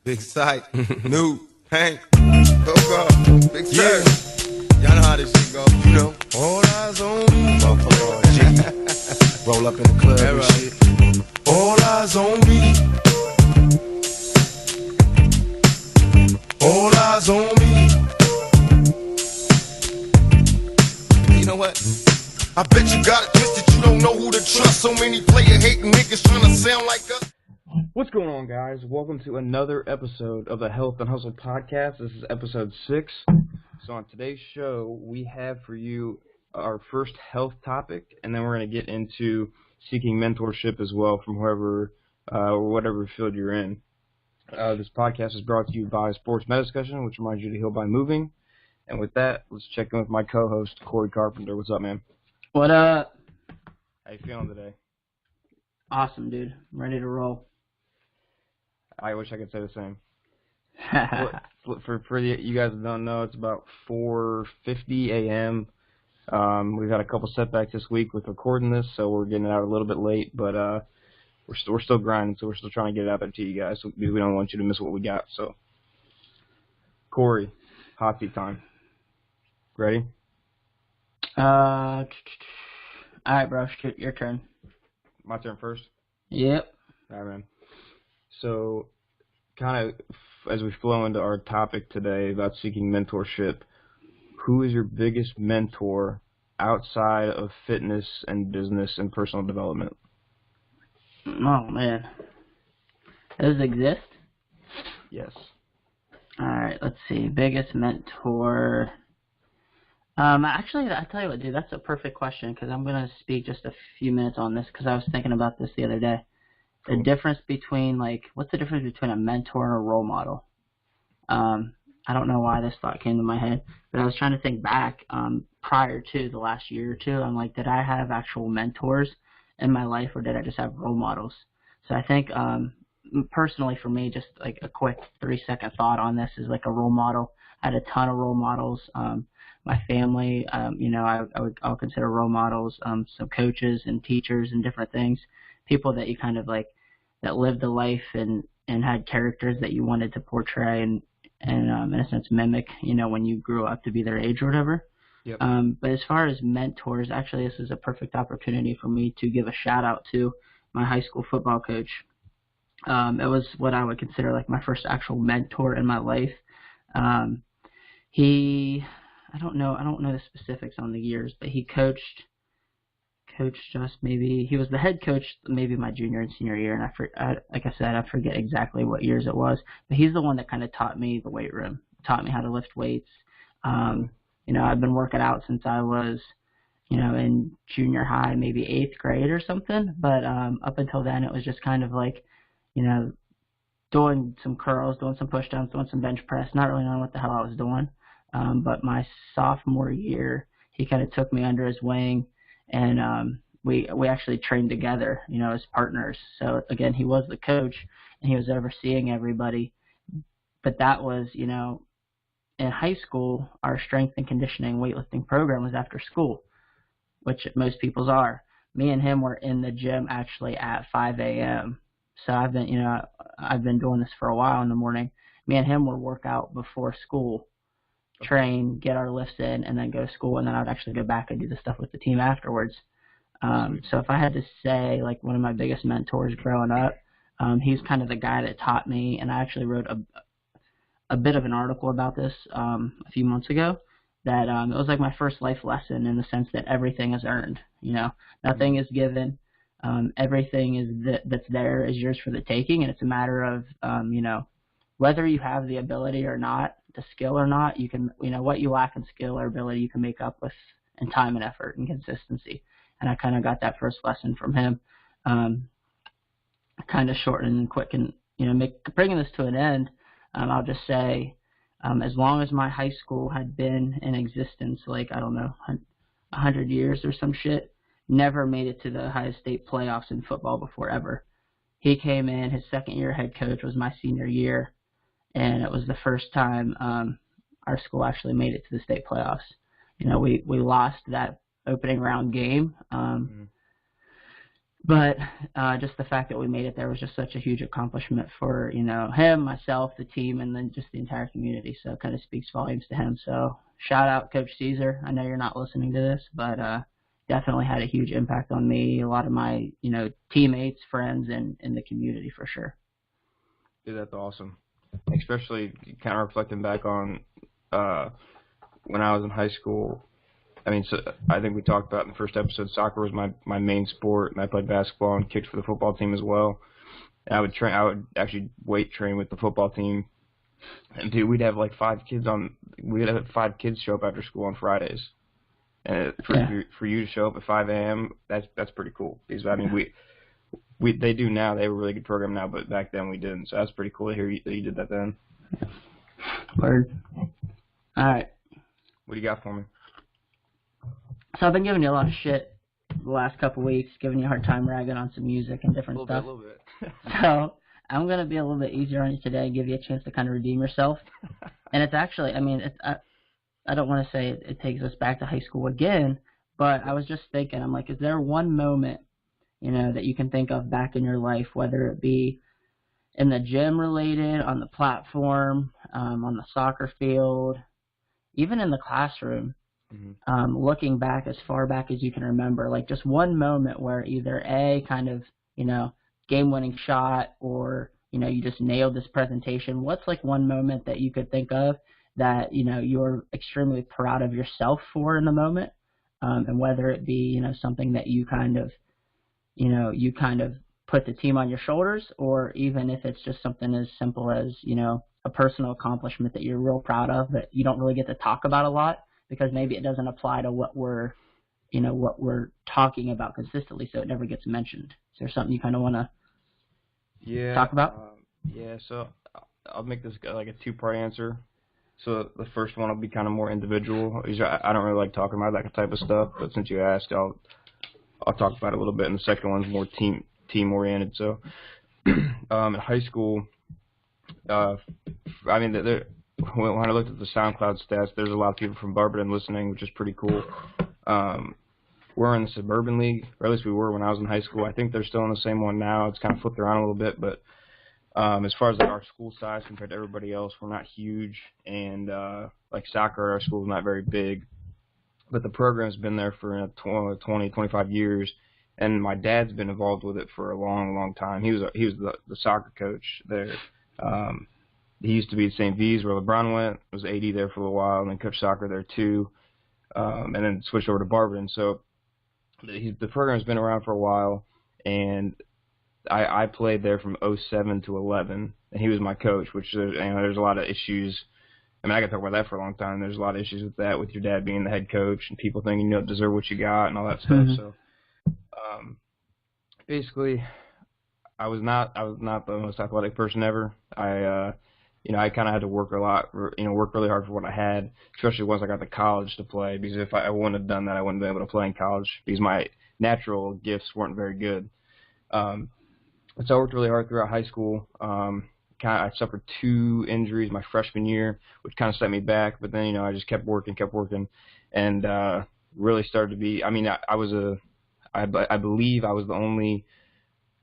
Big sight, new, Hank, Coco, Big Sir. Y'all know how this shit go. You know, all eyes on me. Motherfucker all jiggy. Roll up in the club and shit. All eyes on me. All eyes on me. You know what? I bet you got it twisted. You don't know who to trust. So many player hating niggas trying to sound like us. What's going on, guys? Welcome to another episode of the Health and Hustle podcast. This is episode 6. So on today's show, we have for you our first health topic, and then we're going to get into seeking mentorship as well from whoever or whatever field you're in. This podcast is brought to you by Sports Med Discussion, which reminds you to heal by moving. And with that, let's check in with my co-host, Corey Carpenter. What's up, man? What up? How you feeling today? Awesome, dude. I'm ready to roll. I wish I could say the same. For you guys that don't know, it's about 4:50 a.m. We've had a couple setbacks this week with recording this, so we're getting it out a little bit late, but we're still grinding, so we're still trying to get it out there to you guys. So we don't want you to miss what we got. So, Corey, hot seat time. Ready? All right, bro. Your turn. My turn first? Yep. All right, man. So, kind of as we flow into our topic today about seeking mentorship, who is your biggest mentor outside of fitness and business and personal development? Oh, man. Does it exist? Yes. All right, let's see. Biggest mentor. Actually, I tell you what, dude, that's a perfect question because I'm going to speak just a few minutes on this because I was thinking about this the other day. Cool. The difference between, what's the difference between a mentor and a role model? I don't know why this thought came to my head, but I was trying to think back prior to the last year or two. I'm like, did I have actual mentors in my life or did I just have role models? So I think personally for me, just like a quick 3-second thought on this is like a role model. I had a ton of role models. My family, I would consider role models, some coaches and teachers and different things. People that you kind of like that lived a life and had characters that you wanted to portray and in a sense mimic, when you grew up to be their age or whatever. Yep. But as far as mentors, actually this is a perfect opportunity for me to give a shout out to my high school football coach. It was what I would consider like my first actual mentor in my life. I don't know the specifics on the years, but he coached us maybe. He was the head coach maybe my junior and senior year, and like I said, I forget exactly what years it was. But he's the one that kind of taught me the weight room, taught me how to lift weights. I've been working out since I was, in junior high, maybe 8th grade or something. But up until then, it was just kind of like, doing some curls, doing some push downs, doing some bench press, not really knowing what the hell I was doing. But my sophomore year, he kind of took me under his wing, and we actually trained together, as partners. So again, he was the coach, and he was overseeing everybody. But that was, in high school, our strength and conditioning weightlifting program was after school, which most people's are. Me and him were in the gym actually at 5 a.m. So I've been doing this for a while in the morning. Me and him would work out before school, train, get our lifts in, and then go to school, and then I would actually go back and do the stuff with the team afterwards. So if I had to say, like, one of my biggest mentors growing up, he's kind of the guy that taught me, and I actually wrote a bit of an article about this a few months ago, that it was like my first life lesson in the sense that everything is earned. Nothing is given. Everything that's there is yours for the taking, and it's a matter of, whether you have the ability or not, the skill or not, you can, what you lack in skill or ability, you can make up with in time and effort and consistency. And I kind of got that first lesson from him. Kind of short and quick, and bringing this to an end, I'll just say, as long as my high school had been in existence, like, I don't know, 100 years or some shit, never made it to the Ohio State playoffs in football before ever. He came in, his second year head coach was my senior year, and it was the first time our school actually made it to the state playoffs. We lost that opening round game But just the fact that we made it there was just such a huge accomplishment for, him, myself, the team, and then just the entire community. So it kind of speaks volumes to him. So shout out Coach Caesar. I know you're not listening to this, but definitely had a huge impact on me, a lot of my, teammates, friends, and in the community for sure. Dude, that's awesome. Especially kind of reflecting back on when I was in high school. I mean, so I think we talked about in the first episode, soccer was my main sport, and I played basketball and kicked for the football team as well. And I would actually weight train with the football team. And dude, we'd have like 5 kids show up after school on Fridays. And for you to show up at 5 a.m., that's pretty cool. Because I mean, they do now. They have a really good program now, but back then we didn't. So that's pretty cool to hear that you did that then. Word. All right. What do you got for me? So I've been giving you a lot of shit the last couple weeks, giving you a hard time ragging on some music and different stuff. A little bit. So I'm going to be a little bit easier on you today and give you a chance to kind of redeem yourself. And it's actually, I mean, I don't want to say it takes us back to high school again, but I was just thinking, I'm like, is there one moment, that you can think of back in your life, whether it be in the gym related, on the platform, on the soccer field, even in the classroom, looking back as far back as you can remember, like just one moment where either A, kind of, game-winning shot, or, you just nailed this presentation. What's like one moment that you could think of that, you're extremely proud of yourself for in the moment, and whether it be, something that you kind of put the team on your shoulders, or even if it's just something as simple as, a personal accomplishment that you're real proud of that you don't really get to talk about a lot because maybe it doesn't apply to what we're talking about consistently, so it never gets mentioned. Is there something you kind of want to talk about? So I'll make this like a 2-part answer. So the first one will be kind of more individual. I don't really like talking about that type of stuff, but since you asked, I'll talk about it a little bit. And the second one's more team oriented. So in high school, I mean, when I looked at the SoundCloud stats, there's a lot of people from Barberton listening, which is pretty cool. We're in the suburban league, or at least we were when I was in high school. I think they're still in the same one now. It's kind of flipped around a little bit, but as far as like our school size compared to everybody else, we're not huge, and like soccer, our school is not very big. But the program's been there for 20, 25 years, and my dad's been involved with it for a long, long time. He was the soccer coach there. He used to be at St. V's where LeBron went. Was AD there for a while, and then coached soccer there too, and then switched over to Barberton. So the program's been around for a while, and I played there from 07 to 11, and he was my coach, which there's a lot of issues. I mean, I could talk about that for a long time. There's a lot of issues with that, with your dad being the head coach and people thinking you don't deserve what you got and all that stuff. Mm-hmm. So basically, I was not the most athletic person ever. I kind of had to work work really hard for what I had, especially once I got to college to play, because if I wouldn't have done that, I wouldn't have been able to play in college because my natural gifts weren't very good. So I worked really hard throughout high school. I suffered 2 injuries my freshman year, which kind of set me back. But then, I just kept working, and really started to be. I mean, I believe I was the only.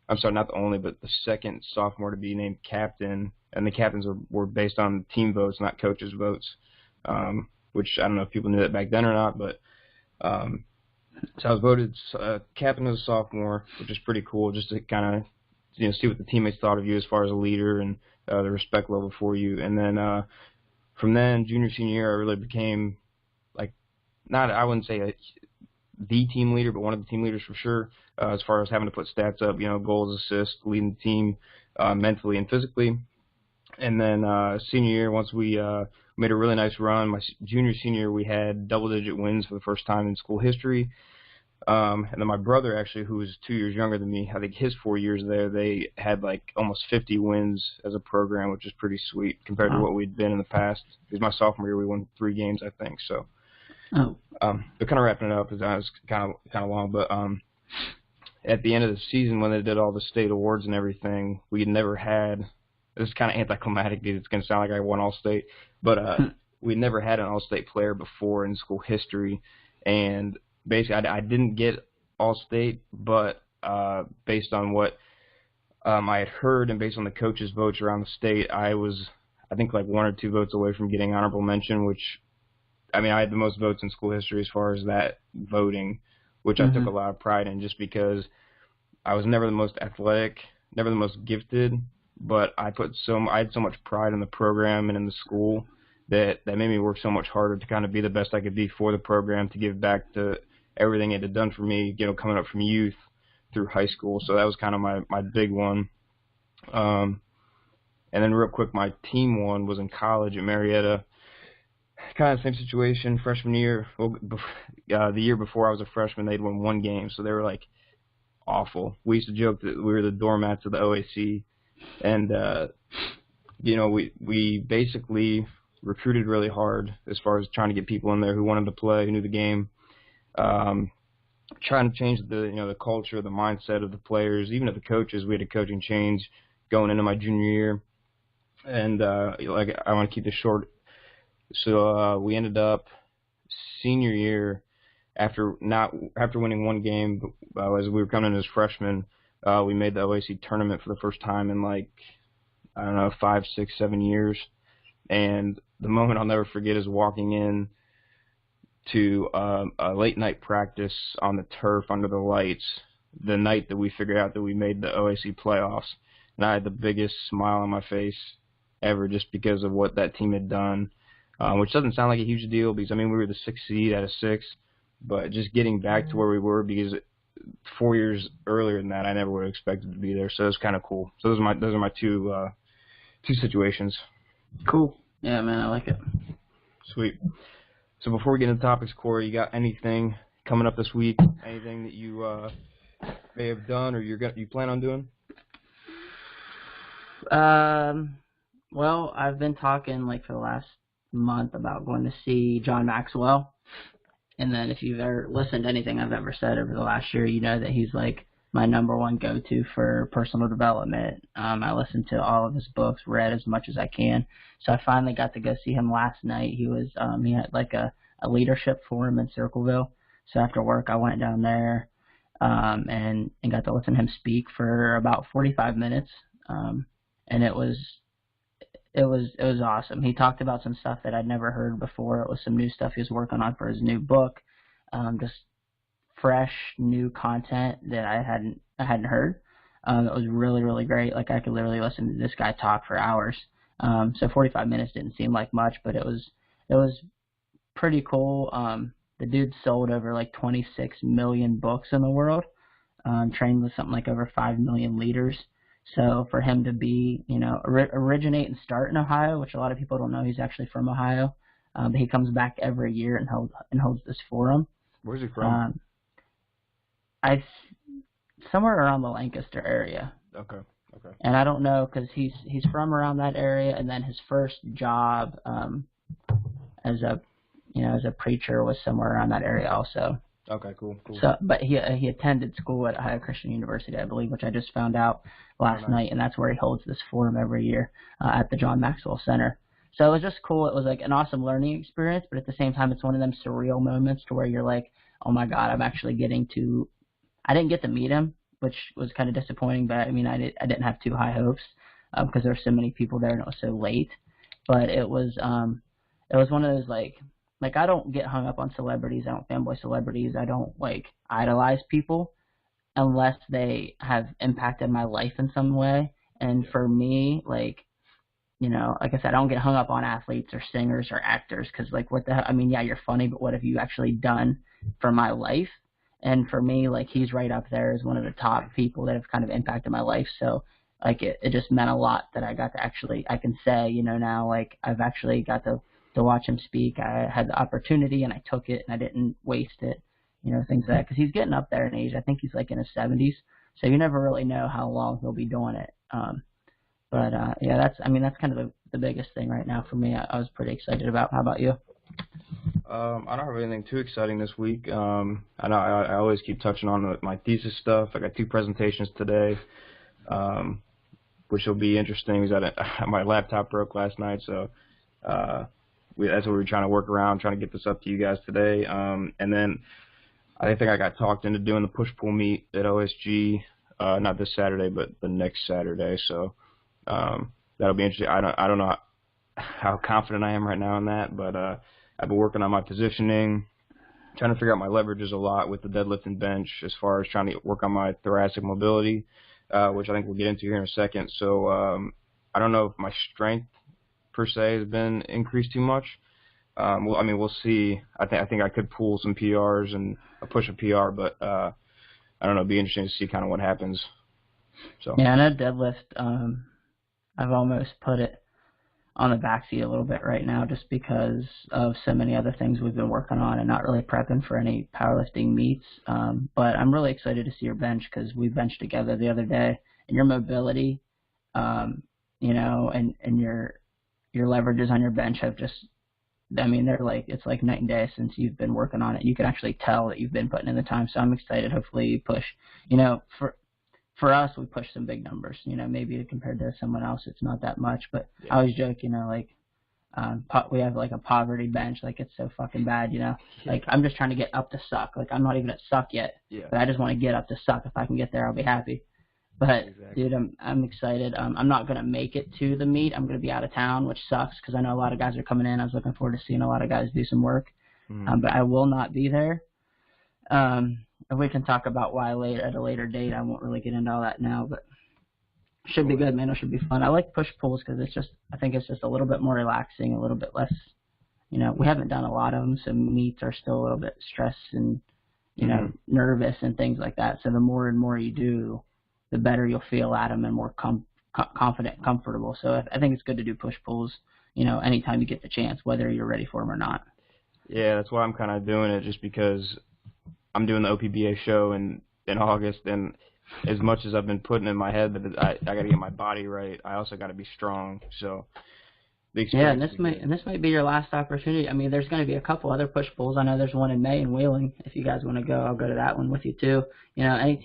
I'm sorry, not the only, but the second sophomore to be named captain, and the captains were based on team votes, not coaches' votes, which I don't know if people knew that back then or not, but so I was voted captain as a sophomore, which is pretty cool, just to kind of see what the teammates thought of you as far as a leader and the respect level for you. And then from then, junior, senior year, I really became I wouldn't say the team leader, but one of the team leaders for sure, as far as having to put stats up, goals, assists, leading the team mentally and physically. And then senior year, once we made a really nice run, my junior, senior year, we had double-digit wins for the first time in school history. And then my brother, actually, who was 2 years younger than me, I think his 4 years there, they had almost 50 wins as a program, which is pretty sweet compared to what we'd been in the past. Because my sophomore year, we won 3 games, I think. So, but kind of wrapping it up, because that was kind of long. But at the end of the season, when they did all the state awards and everything, we had never had. This is kind of anticlimactic because it's going to sound like I won All-State, but we never had an All-State player before in school history, and basically I didn't get All-State, but based on what I had heard and based on the coaches' votes around the state, I think, like 1 or 2 votes away from getting honorable mention, which, I mean, I had the most votes in school history as far as that voting, which I took a lot of pride in just because I was never the most athletic, never the most gifted, but I had so much pride in the program and in the school that made me work so much harder to kind of be the best I could be for the program, to give back to everything it had done for me, coming up from youth through high school. So that was kind of my big one. And then real quick, my team one was in college at Marietta. Kind of the same situation, freshman year. Well, the year before I was a freshman, they'd won 1 game, so they were like awful. We used to joke that we were the doormats of the OAC, and we basically recruited really hard as far as trying to get people in there who wanted to play, who knew the game. Trying to change the culture, the mindset of the players, even of the coaches. We had a coaching change going into my junior year, and I want to keep this short. So we ended up senior year after winning 1 game as we were coming in as freshmen. We made the OAC tournament for the first time in 5, 6, 7 years, and the moment I'll never forget is walking in to a late night practice on the turf under the lights the night that we figured out that we made the OAC playoffs, and I had the biggest smile on my face ever just because of what that team had done, which doesn't sound like a huge deal because, I mean, we were the 6th seed out of 6, but just getting back to where we were, because 4 years earlier than that, I never would have expected to be there, so it was kind of cool. So those are my two situations. Cool. Yeah, man, I like it. Sweet. So before we get into topics, Corey, you got anything coming up this week? Anything that you may have done or you plan on doing? Well, I've been talking for the last month about going to see John Maxwell. And then if you've ever listened to anything I've ever said over the last year, you know that he's my number one go-to for personal development. I listened to all of his books, read as much as I can. So I finally got to go see him last night. He had a leadership forum in Circleville. So after work, I went down there and got to listen to him speak for about 45 minutes. And it was awesome. He talked about some stuff that I'd never heard before. It was some new stuff he was working on for his new book. Just fresh, new content that I hadn't heard. It was really, really great. I could literally listen to this guy talk for hours. So 45 minutes didn't seem like much, but it was pretty cool. The dude sold over 26 million books in the world. Trained with something like over 5 million leaders. So for him to be, originate and start in Ohio, which a lot of people don't know, he's actually from Ohio. But he comes back every year and holds this forum. Where's he from? Somewhere around the Lancaster area. Okay. And I don't know because he's from around that area, and then his first job as a preacher was somewhere around that area also. Okay, cool. So, but he attended school at Ohio Christian University, I believe, which I just found out last night, and that's where he holds this forum every year at the John Maxwell Center. So it was just cool. It was an awesome learning experience, but at the same time, it's one of them surreal moments to where you're like, oh my God, I'm actually I didn't get to meet him, which was kind of disappointing, but I mean, I didn't have too high hopes because there were so many people there and it was so late. But it was one of those I don't get hung up on celebrities. I don't fanboy celebrities. I don't idolize people unless they have impacted my life in some way. And for me, like I said, I don't get hung up on athletes or singers or actors because what the hell? I mean, yeah, you're funny, but what have you actually done for my life? And for me, he's right up there as one of the top people that have kind of impacted my life. So it just meant a lot that I got to I can say, now I've actually got to watch him speak. I had the opportunity and I took it and I didn't waste it, things like that. Because he's getting up there in age. I think he's in his 70s. So you never really know how long he'll be doing it. Yeah, that's kind of the biggest thing right now for me. I was pretty excited about. How about you? I don't have anything too exciting this week. I know I always keep touching on my thesis stuff. I got 2 presentations today, which will be interesting because my laptop broke last night, so that's what we're trying to work around, trying to get this up to you guys today. And then I think I got talked into doing the push-pull meet at OSG, not this Saturday, but the next Saturday. So that'll be interesting. I don't know how confident I am right now in that, but I've been working on my positioning, trying to figure out my leverages a lot with the deadlift and bench as far as trying to work on my thoracic mobility, which I think we'll get into here in a second. So I don't know if my strength per se has been increased too much. Well, I mean, we'll see. I think I could pull some PRs and push a PR, but I don't know. It'd be interesting to see kind of what happens. So yeah, I know deadlift. I've almost put it on the backseat a little bit right now, just because of so many other things we've been working on and not really prepping for any powerlifting meets. But I'm really excited to see your bench, because we benched together the other day, and your mobility, you know, and your leverages on your bench have just, I mean, it's like night and day since you've been working on it. You can actually tell that you've been putting in the time. So I'm excited. Hopefully you push, you know, for us, we push some big numbers, you know, maybe compared to someone else, it's not that much, but yeah. I always joke, you know, like, we have like a poverty bench, like it's so fucking bad, you know, like I'm just trying to get up to suck. Like I'm not even at suck yet, but I just want to get up to suck. If I can get there, I'll be happy. But dude, I'm excited. I'm not going to make it to the meet. I'm going to be out of town, which sucks, because I know a lot of guys are coming in. I was looking forward to seeing a lot of guys do some work, but I will not be there. If we can talk about why at a later date, I won't really get into all that now, but it should be good, man. It should be fun. I like push-pulls because I think it's just a little bit more relaxing, a little bit less, you know, we haven't done a lot of them, so meets are still a little bit stressed and, you know, nervous and things like that. So the more and more you do, the better you'll feel at them and more confident, comfortable. So I think it's good to do push-pulls, you know, anytime you get the chance, whether you're ready for them or not. Yeah, that's why I'm kind of doing it, just because I'm doing the OPBA show in August, and as much as I've been putting in my head that I got to get my body right, I also got to be strong. So yeah, and this might be your last opportunity. I mean, there's going to be a couple other push-pulls. I know there's one in May in Wheeling. If you guys want to go, I'll go to that one with you too. You know, any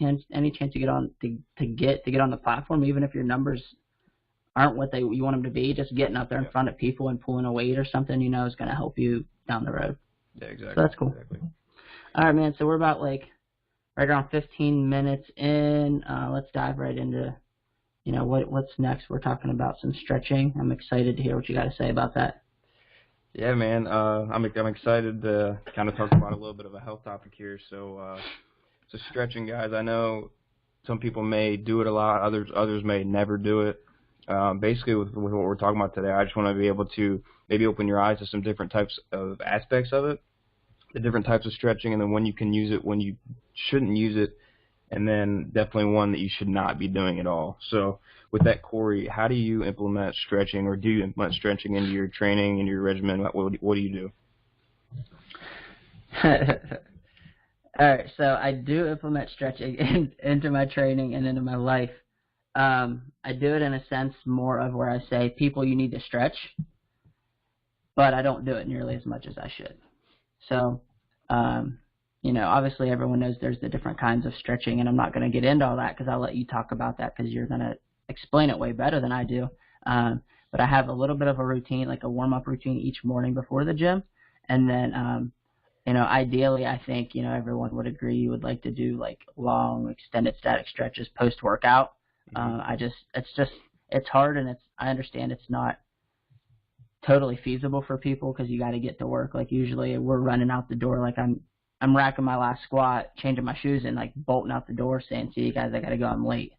chance you get on to get on the platform, even if your numbers aren't what you want them to be, just getting up there in front of people and pulling a weight or something, you know, is going to help you down the road. Yeah, exactly. So that's cool. Exactly. All right, man. So we're about right around 15 minutes in. Let's dive right into, you know, what's next. We're talking about some stretching. I'm excited to hear what you got to say about that. Yeah, man. I'm excited to kind of talk about a little bit of a health topic here. So stretching, guys. I know some people may do it a lot. Others may never do it. Basically, with what we're talking about today, I just want to be able to maybe open your eyes to some different types of aspects of it, the different types of stretching, and then when you can use it, when you shouldn't use it, and then definitely one that you should not be doing at all. So with that, Corey, how do you implement stretching, or do you implement stretching into your training, into your regimen? What do you do? All right, so I do implement stretching into my training and into my life. I do it in a sense more of where I say, people, you need to stretch, but I don't do it nearly as much as I should. So, you know, obviously everyone knows there's the different kinds of stretching, and I'm not going to get into all that because I'll let you talk about that because you're going to explain it way better than I do. But I have a little bit of a routine, like a warm-up routine each morning before the gym. And then, you know, ideally, I think, you know, everyone would agree you would like to do like long, extended static stretches post-workout. It's hard, and I understand it's not totally feasible for people because you got to get to work. Like usually we're running out the door, like I'm racking my last squat, changing my shoes, and like bolting out the door saying, see you guys, I got to go, I'm late.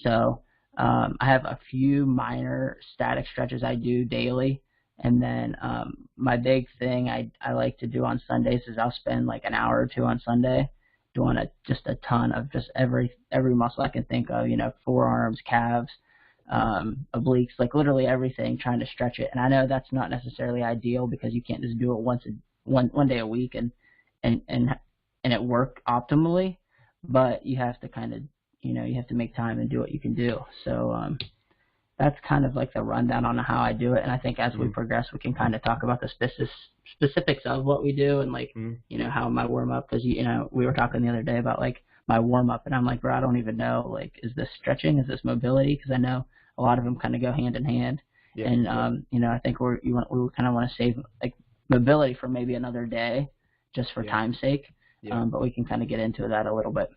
So I have a few minor static stretches I do daily. And then my big thing I like to do on Sundays is I'll spend like an hour or two on Sunday doing just a ton of just every muscle I can think of, you know, forearms, calves, obliques, like literally everything, trying to stretch it. And I know that's not necessarily ideal because you can't just do it one day a week and it work optimally, but you have to kind of, you know, you have to make time and do what you can do. So that's kind of like the rundown on how I do it. And I think as we progress, we can kind of talk about the specifics of what we do and like, you know, how my warm up, because, you know, we were talking the other day about like my warm up and I'm like, bro, I don't even know, like, is this stretching? Is this mobility? Because I know a lot of them kind of go hand in hand. Yeah, and, you know, I think we kind of want to save like mobility for maybe another day just for time's sake. Yeah. But we can kind of get into that a little bit.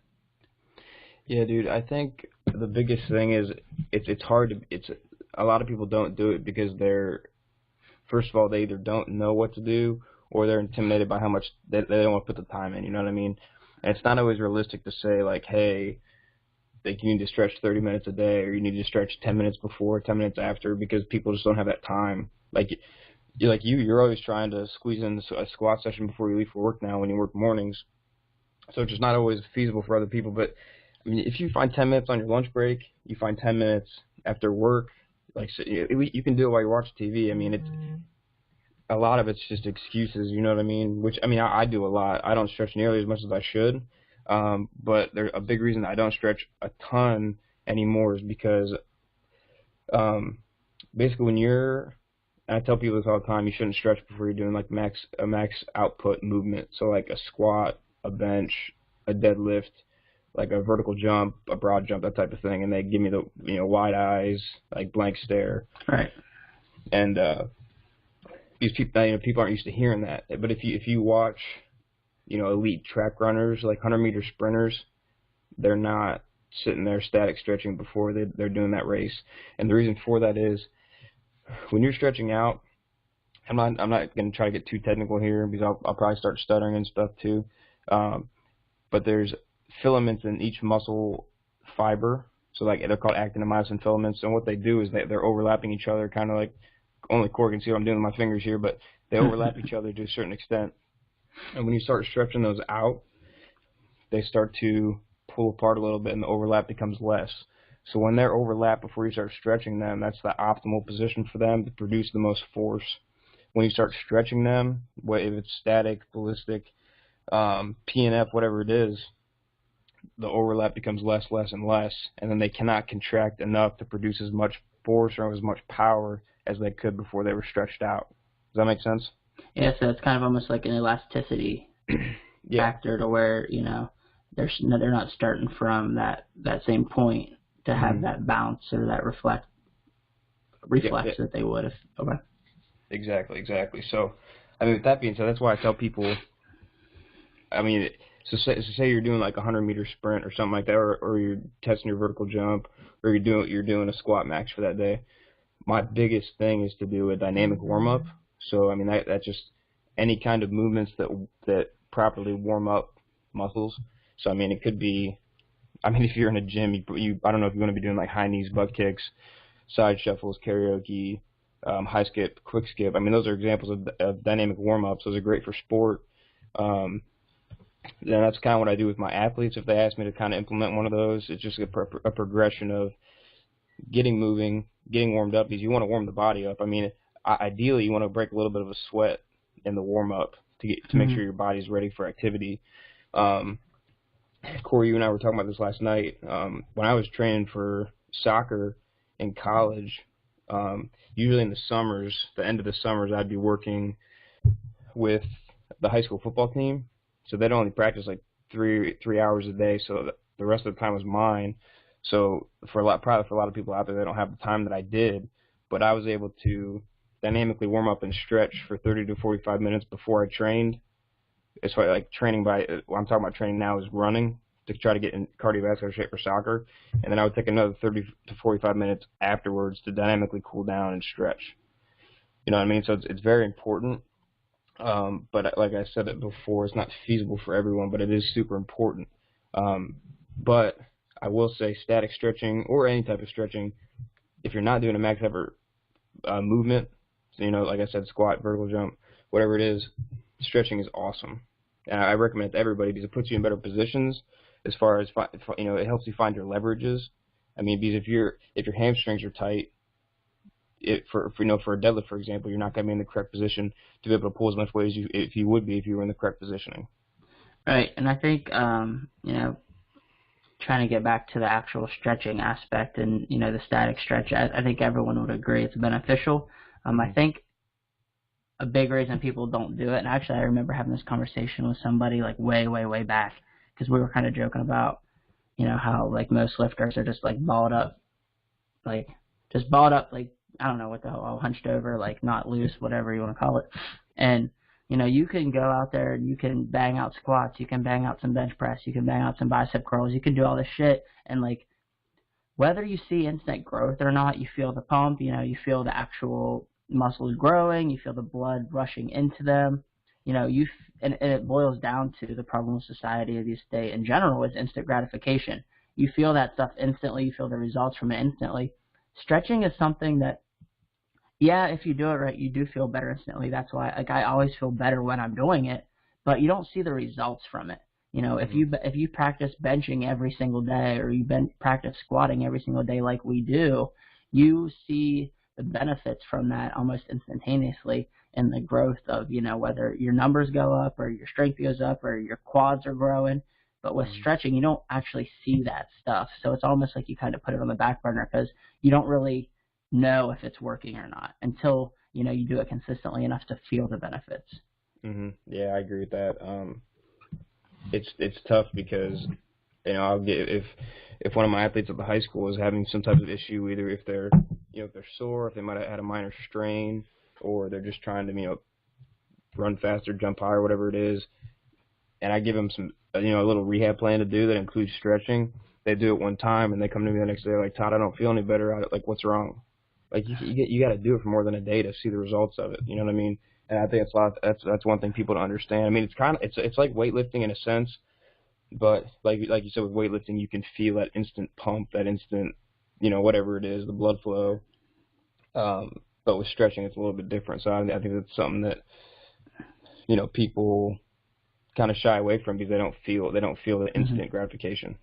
Yeah, dude. I think the biggest thing is it's hard to a lot of people don't do it because first of all, they either don't know what to do or they're intimidated by how much they don't want to put the time in. You know what I mean? And it's not always realistic to say like, hey, like you need to stretch 30 minutes a day, or you need to stretch 10 minutes before, 10 minutes after, because people just don't have that time. You're always trying to squeeze in a squat session before you leave for work now when you work mornings. So it's just not always feasible for other people. But I mean, if you find 10 minutes on your lunch break, you find 10 minutes after work, so you can do it while you watch TV. I mean, a lot of it's just excuses, you know what I mean? Which, I mean, I do a lot. I don't stretch nearly as much as I should. But a big reason I don't stretch a ton anymore is because basically and I tell people this all the time, you shouldn't stretch before you're doing like a max output movement. So like a squat, a bench, a deadlift, like a vertical jump, a broad jump, that type of thing. And they give me the wide eyes, like blank stare. Right. And these people, people aren't used to hearing that. But if you watch, elite track runners, like 100-meter sprinters, they're not sitting there static stretching before they're doing that race. And the reason for that is when you're stretching out, I'm not going to try to get too technical here because I'll probably start stuttering and stuff too. But there's filaments in each muscle fiber. So like they're called actin and myosin filaments. And what they do is they're overlapping each other, kind of like, only Corey can see what I'm doing with my fingers here, but they overlap each other to a certain extent. And when you start stretching those out, they start to pull apart a little bit and the overlap becomes less. So when they're overlapped before you start stretching them, that's the optimal position for them to produce the most force. When you start stretching them, if it's static, ballistic, PNF, whatever it is, the overlap becomes less, and less, and then they cannot contract enough to produce as much force or as much power as they could before they were stretched out. Does that make sense? Yeah, so it's kind of almost like an elasticity factor to where, they're not starting from that same point to have that bounce or that reflex that they would if. Okay. Exactly. So, I mean, with that being said, that's why I tell people, I mean, so say you're doing like a 100-meter sprint or something like that, or you're testing your vertical jump, or you're doing a squat max for that day. My biggest thing is to do a dynamic warm-up. So, I mean, that's just any kind of movements that properly warm up muscles. So, I mean, it could be, if you're in a gym, I don't know if you're going to be doing like high knees, butt kicks, side shuffles, karaoke, high skip, quick skip. I mean, those are examples of dynamic warm-ups. Those are great for sport. Then that's kind of what I do with my athletes. If they ask me to kind of implement one of those, it's just a progression of getting moving, getting warmed up, because you want to warm the body up. I mean, ideally, you want to break a little bit of a sweat in the warm-up to make sure your body's ready for activity. Corey, you and I were talking about this last night. When I was training for soccer in college, usually in the summers, the end of the summers, I'd be working with the high school football team. So they'd only practice like three hours a day, so the rest of the time was mine. So probably for a lot of people out there, they don't have the time that I did, but I was able to dynamically warm up and stretch for 30 to 45 minutes before I trained. It's like training what I'm talking about training now is running to try to get in cardiovascular shape for soccer, and then I would take another 30 to 45 minutes afterwards to dynamically cool down and stretch. You know what I mean? So it's very important. But like I said it before, it's not feasible for everyone, but it is super important. But I will say static stretching or any type of stretching, if you're not doing a max effort movement, so, like I said, squat, vertical jump, whatever it is, stretching is awesome. And I recommend it to everybody because it puts you in better positions as far as, it helps you find your leverages. I mean, because if your hamstrings are tight, for a deadlift, for example, you're not going to be in the correct position to be able to pull as much weight as if you would be if you were in the correct positioning. Right, and I think, trying to get back to the actual stretching aspect and, the static stretch, I think everyone would agree it's beneficial. I think a big reason people don't do it, and actually I remember having this conversation with somebody like way, way, way back, because we were kind of joking about, how like most lifters are just like balled up, like I don't know what the hell, all hunched over, like not loose, whatever you want to call it. And You can go out there and you can bang out squats, you can bang out some bench press, you can bang out some bicep curls, you can do all this shit, and like whether you see instant growth or not, you feel the pump, you feel the actual muscles growing, you feel the blood rushing into them, and it boils down to the problem with society of this day in general is instant gratification. You feel that stuff instantly, you feel the results from it instantly. Stretching is something that, yeah, if you do it right, you do feel better instantly. That's why, like, I always feel better when I'm doing it, but you don't see the results from it. If you practice benching every single day, or you practice squatting every single day like we do, you see the benefits from that almost instantaneously in the growth of, whether your numbers go up or your strength goes up or your quads are growing. But with stretching, you don't actually see that stuff. So it's almost like you kind of put it on the back burner because you don't really know if it's working or not until, you do it consistently enough to feel the benefits. Yeah, I agree with that. It's tough because, I'll get if one of my athletes at the high school is having some type of issue, either if they're if they're sore, if they might have had a minor strain, or they're just trying to run faster, jump higher, whatever it is, and I give them some a little rehab plan to do that includes stretching. They do it one time and they come to me the next day like, Todd, I don't feel any better. Like, what's wrong? Like you got to do it for more than a day to see the results of it. You know what I mean? And I think that's one thing people don't understand. I mean, it's like weightlifting in a sense, but like you said with weightlifting, you can feel that instant pump, that instant, whatever it is, the blood flow. But with stretching, it's a little bit different. So I think that's something that people kind of shy away from because they don't feel the instant gratification.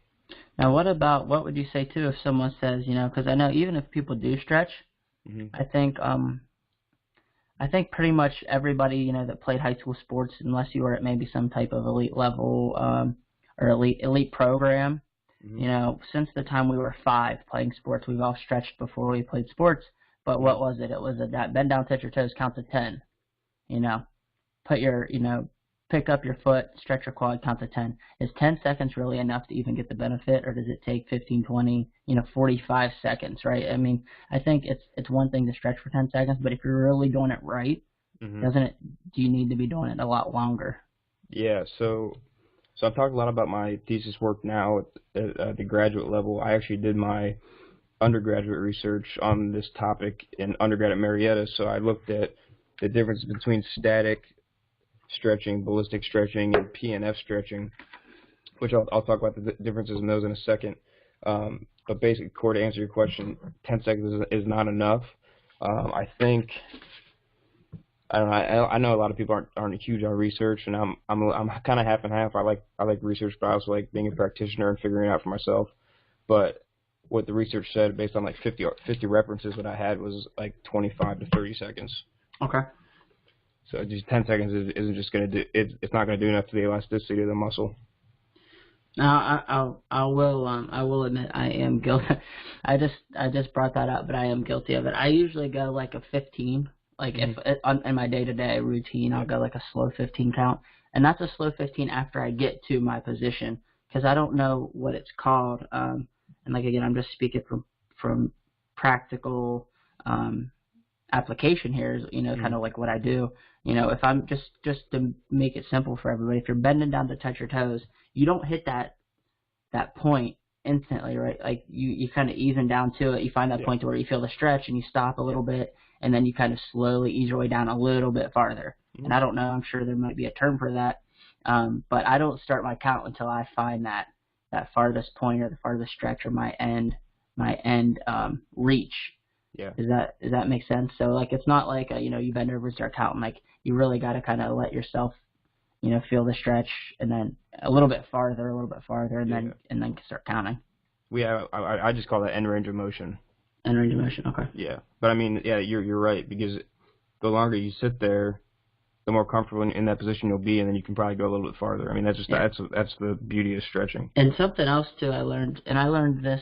Now, what would you say too if someone says, because I know even if people do stretch, I think pretty much everybody, that played high school sports, unless you were at maybe some type of elite level or elite program, since the time we were 5 playing sports, we've all stretched before we played sports. But what was it? It was that bend down, touch your toes, count to 10. Put your, pick up your foot, stretch your quad, count to 10. Is 10 seconds really enough to even get the benefit, or does it take 15, 20, 45 seconds, right? I mean, I think it's one thing to stretch for 10 seconds, but if you're really doing it right, do you need to be doing it a lot longer? Yeah, so I've talked a lot about my thesis work now at the graduate level. I actually did my undergraduate research on this topic in undergrad at Marietta, so I looked at the difference between static stretching, ballistic stretching, and PNF stretching, which I'll talk about the differences in those in a second. But basically, Core, to answer your question, 10 seconds is not enough. I think, I don't know. I know a lot of people aren't huge on research, and I'm kind of half and half. I like research, but I also like being a practitioner and figuring it out for myself. But what the research said, based on like 50 references that I had, was like 25 to 30 seconds. Okay. So just 10 seconds isn't just going to do it's not going to do enough to the elasticity of the muscle. Now I will admit I am guilty. I just brought that up, but I am guilty of it. I usually go like a 15. Like if in my day-to-day routine, I'll go like a slow 15 count, and that's a slow 15 after I get to my position, because I don't know what it's called. And like again, I'm just speaking from practical application here. Is kind of like what I do. If I'm just to make it simple for everybody, if you're bending down to touch your toes, you don't hit that point instantly, right? Like you kind of easing down to it. You find that point to where you feel the stretch and you stop a little bit, and then you kind of slowly ease your way down a little bit farther. And I don't know, I'm sure there might be a term for that, but I don't start my count until I find that farthest point or the farthest stretch or my end reach. Yeah. Does that make sense? So like it's not like you bend over and start counting. Like you really got to kind of let yourself feel the stretch, and then a little bit farther, and then start counting. I just call that end range of motion. End range of motion, okay. Yeah, but I mean, yeah, you're right, because the longer you sit there, the more comfortable in that position you'll be, and then you can probably go a little bit farther. I mean, that's the beauty of stretching. And something else too, I learned this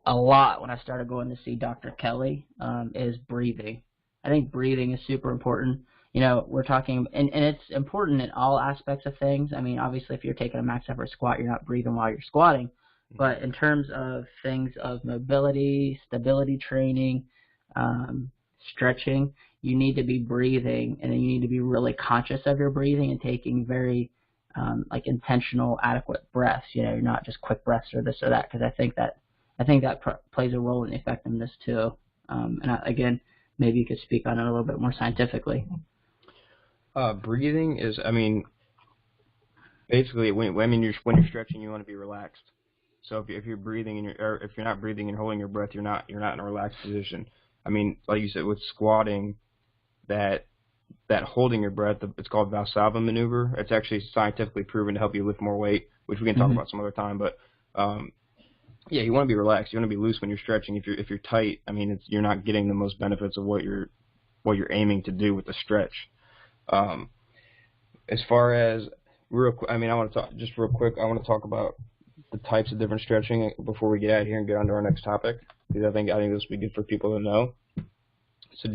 a lot when I started going to see Dr. Kelly, is breathing. I think breathing is super important. We're talking, and it's important in all aspects of things. I mean, obviously, if you're taking a max effort squat, you're not breathing while you're squatting. But in terms of things of mobility, stability training, stretching, you need to be breathing, and then you need to be really conscious of your breathing and taking very like intentional, adequate breaths. You know, you're not just quick breaths or this or that, because I think that plays a role in effectiveness too. Again, maybe you could speak on it a little bit more scientifically. Breathing is, I mean, basically when you're stretching, you want to be relaxed. So if you're breathing or if you're not breathing and holding your breath, you're not in a relaxed position. I mean, like you said, with squatting, that holding your breath, it's called Valsalva maneuver. It's actually scientifically proven to help you lift more weight, which we can talk about some other time. But yeah, you want to be relaxed. You want to be loose when you're stretching. If you're tight, I mean, you're not getting the most benefits of what you're aiming to do with the stretch. As far as I want to talk just real quick. I want to talk about the types of different stretching before we get out of here and get on to our next topic, because I think this would be good for people to know. So,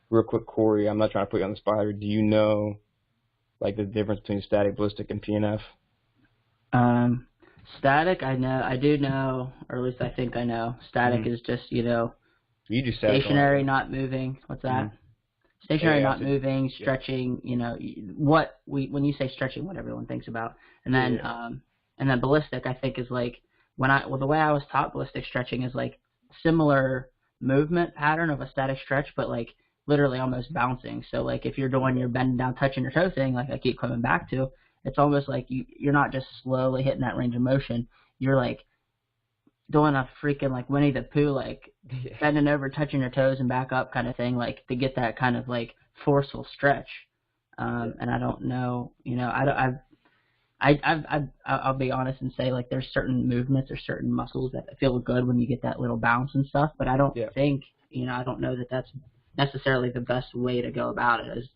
real quick, Corey, I'm not trying to put you on the spot here. Do you know, like, the difference between static, ballistic, and PNF? Static, I do know, or at least I think I know. Static is just, stationary, not moving. What's that? Stationary, not moving, stretching. When you say stretching, what everyone thinks about, and then ballistic, I think, is like the way I was taught ballistic stretching is like similar movement pattern of a static stretch, but like literally almost bouncing. So like if you're bending down, touching your toe thing, like I keep coming back to, it's almost like you're not just slowly hitting that range of motion. You're like doing a freaking like Winnie the Pooh, like bending over, touching your toes and back up kind of thing, like to get that kind of like forceful stretch. And I don't know, I'll be honest and say, like, there's certain movements or certain muscles that feel good when you get that little bounce and stuff, but I don't think, I don't know that that's necessarily the best way to go about it.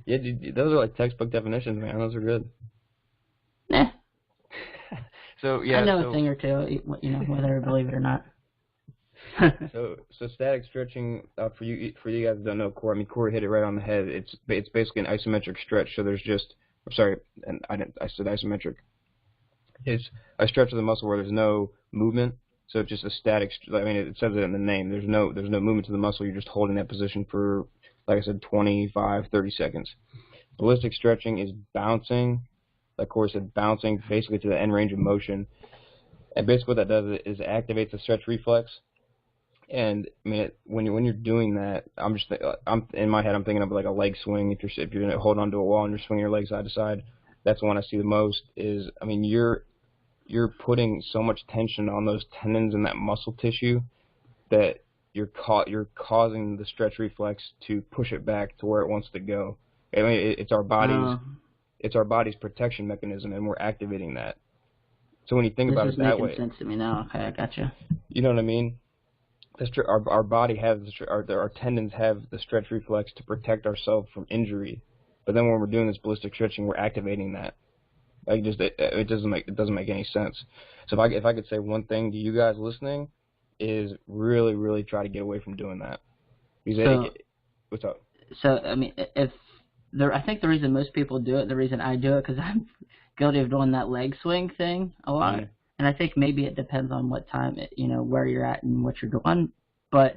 Yeah, dude, those are like textbook definitions, man. Those are good. Yeah. So yeah, I know a thing or two, whether I believe it or not. so static stretching, for you guys that don't know, Corey. I mean, Corey hit it right on the head. It's basically an isometric stretch. So there's just, I said isometric. It's a stretch of the muscle where there's no movement. So it's just a static. I mean, it says it in the name. There's no movement to the muscle. You're just holding that position for, like I said, 25, 30 seconds. Ballistic stretching is bouncing, like Corey said, bouncing basically to the end range of motion. And basically what that does is it activates the stretch reflex. And I mean, when you're doing that, I'm in my head, I'm thinking of like a leg swing. If you're going to hold onto a wall and you're swinging your leg side to side, that's the one I see the most. Is, I mean, you're putting so much tension on those tendons and that muscle tissue that you're causing the stretch reflex to push it back to where it wants to go. I mean, it's our body's protection mechanism, and we're activating that. So when you think about it that way, this is making sense to me now. Okay, I gotcha. You know what I mean? Our body has our tendons have the stretch reflex to protect ourselves from injury, but then when we're doing this ballistic stretching, we're activating that. Like it doesn't make any sense. So if I could say one thing to you guys listening, is really, really try to get away from doing that. What's up? So I mean, I think the reason most people do it, the reason I do it, because I'm guilty of doing that leg swing thing a lot. Mm-hmm. And I think maybe it depends on what time, where you're at and what you're doing. But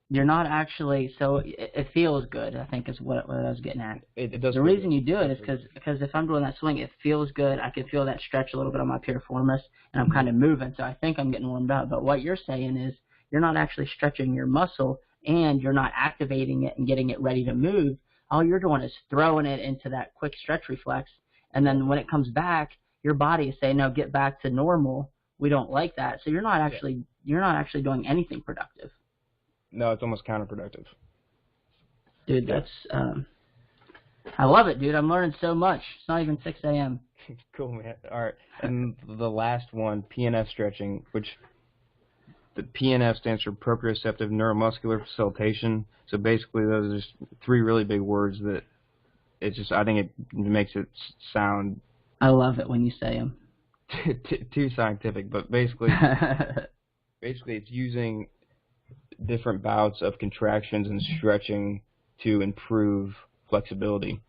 you're not actually, so it feels good, I think is what I was getting at. It does. The reason you do it is because if I'm doing that swing, it feels good. I can feel that stretch a little bit on my piriformis, and I'm kind of moving. So I think I'm getting warmed up. But what you're saying is you're not actually stretching your muscle, and you're not activating it and getting it ready to move. All you're doing is throwing it into that quick stretch reflex. And then when it comes back, your body is saying, "No, get back to normal. We don't like that." So you're not actually doing anything productive. No, it's almost counterproductive. Dude, that's I love it, dude. I'm learning so much. It's not even 6 a.m. Cool, man. All right, and the last one, PNF stretching, which the PNF stands for proprioceptive neuromuscular facilitation. So basically, those are just three really big words that. It's just, I think it makes it sound. I love it when you say them. Too scientific, but basically it's using different bouts of contractions and stretching to improve flexibility.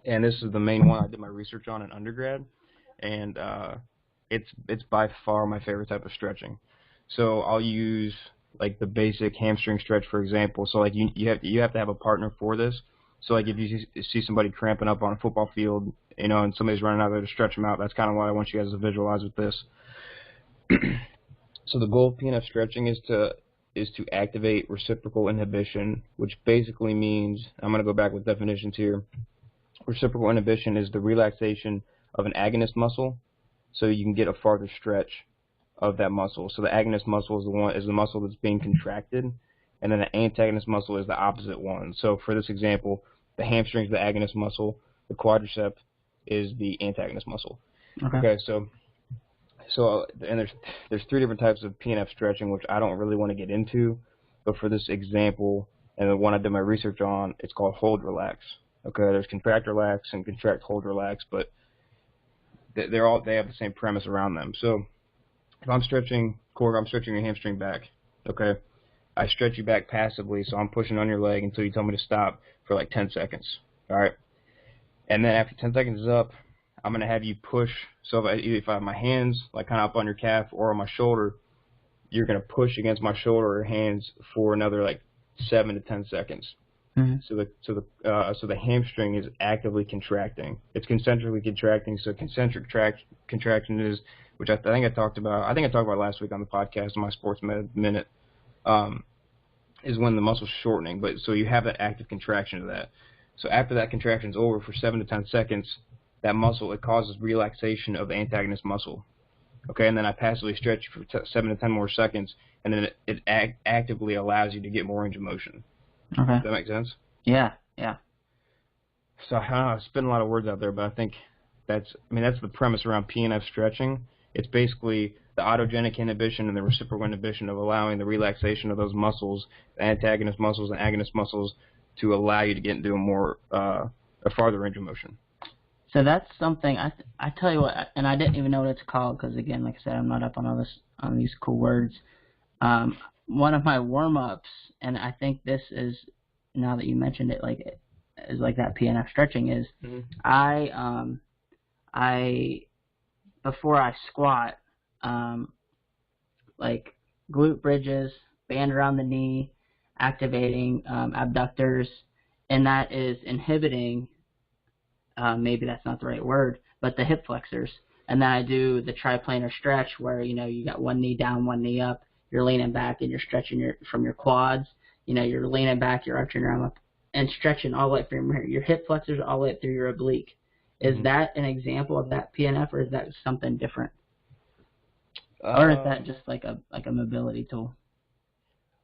And this is the main one I did my research on in undergrad, and it's by far my favorite type of stretching. So I'll use like the basic hamstring stretch, for example. So like you have to have a partner for this. So like if you see somebody cramping up on a football field, and somebody's running out there to stretch them out, that's kind of what I want you guys to visualize with this. So the goal of PNF stretching is to activate reciprocal inhibition, which basically means, I'm going to go back with definitions here. Reciprocal inhibition is the relaxation of an agonist muscle, so you can get a farther stretch of that muscle. So the agonist muscle is the muscle that's being contracted, and then the antagonist muscle is the opposite one. So for this example, the hamstring is the agonist muscle, the quadricep is the antagonist muscle. Okay, so and there's 3 different types of PNF stretching, which I don't really want to get into, but for this example, and the one I did my research on, it's called hold relax. Okay, there's contract relax and contract hold relax, but they have the same premise around them. So if I'm stretching your hamstring back. Okay, I stretch you back passively, so I'm pushing on your leg until you tell me to stop for like 10 seconds. All right, and then after 10 seconds is up, I'm going to have you push. So if I have my hands like kind of up on your calf or on my shoulder, you're going to push against my shoulder or hands for another like 7 to 10 seconds. Mm-hmm. So the hamstring is actively contracting. It's concentrically contracting. So concentric contraction is, which I think I talked about. I think I talked about last week on the podcast on my Sports Minute. Is when the muscle's shortening. But so you have that active contraction of that. So after that contraction is over for 7 to 10 seconds, that muscle, it causes relaxation of the antagonist muscle. Okay, and then I passively stretch you for 7 to 10 more seconds, and then it actively allows you to get more range of motion. Okay. Does that make sense? Yeah. So I don't know, I spit a lot of words out there, but I think that's the premise around PNF stretching. It's basically the autogenic inhibition and the reciprocal inhibition of allowing the relaxation of those muscles, the antagonist muscles and agonist muscles, to allow you to get into a farther range of motion. So that's something I tell you what, and I didn't even know what it's called because, again, like I said, I'm not up on these cool words. One of my warm-ups, and I think this is, now that you mentioned it, is like that PNF stretching is, mm-hmm. I before I squat, like glute bridges, band around the knee, activating abductors, and that is inhibiting. Maybe that's not the right word, but the hip flexors. And then I do the triplanar stretch where, you got one knee down, one knee up, you're leaning back and you're stretching from your quads. You're leaning back, you're arching your arm up and stretching all the way from your hip flexors all the way up through your oblique. Is mm-hmm. that an example of that PNF, or is that something different? Or is that just like a mobility tool?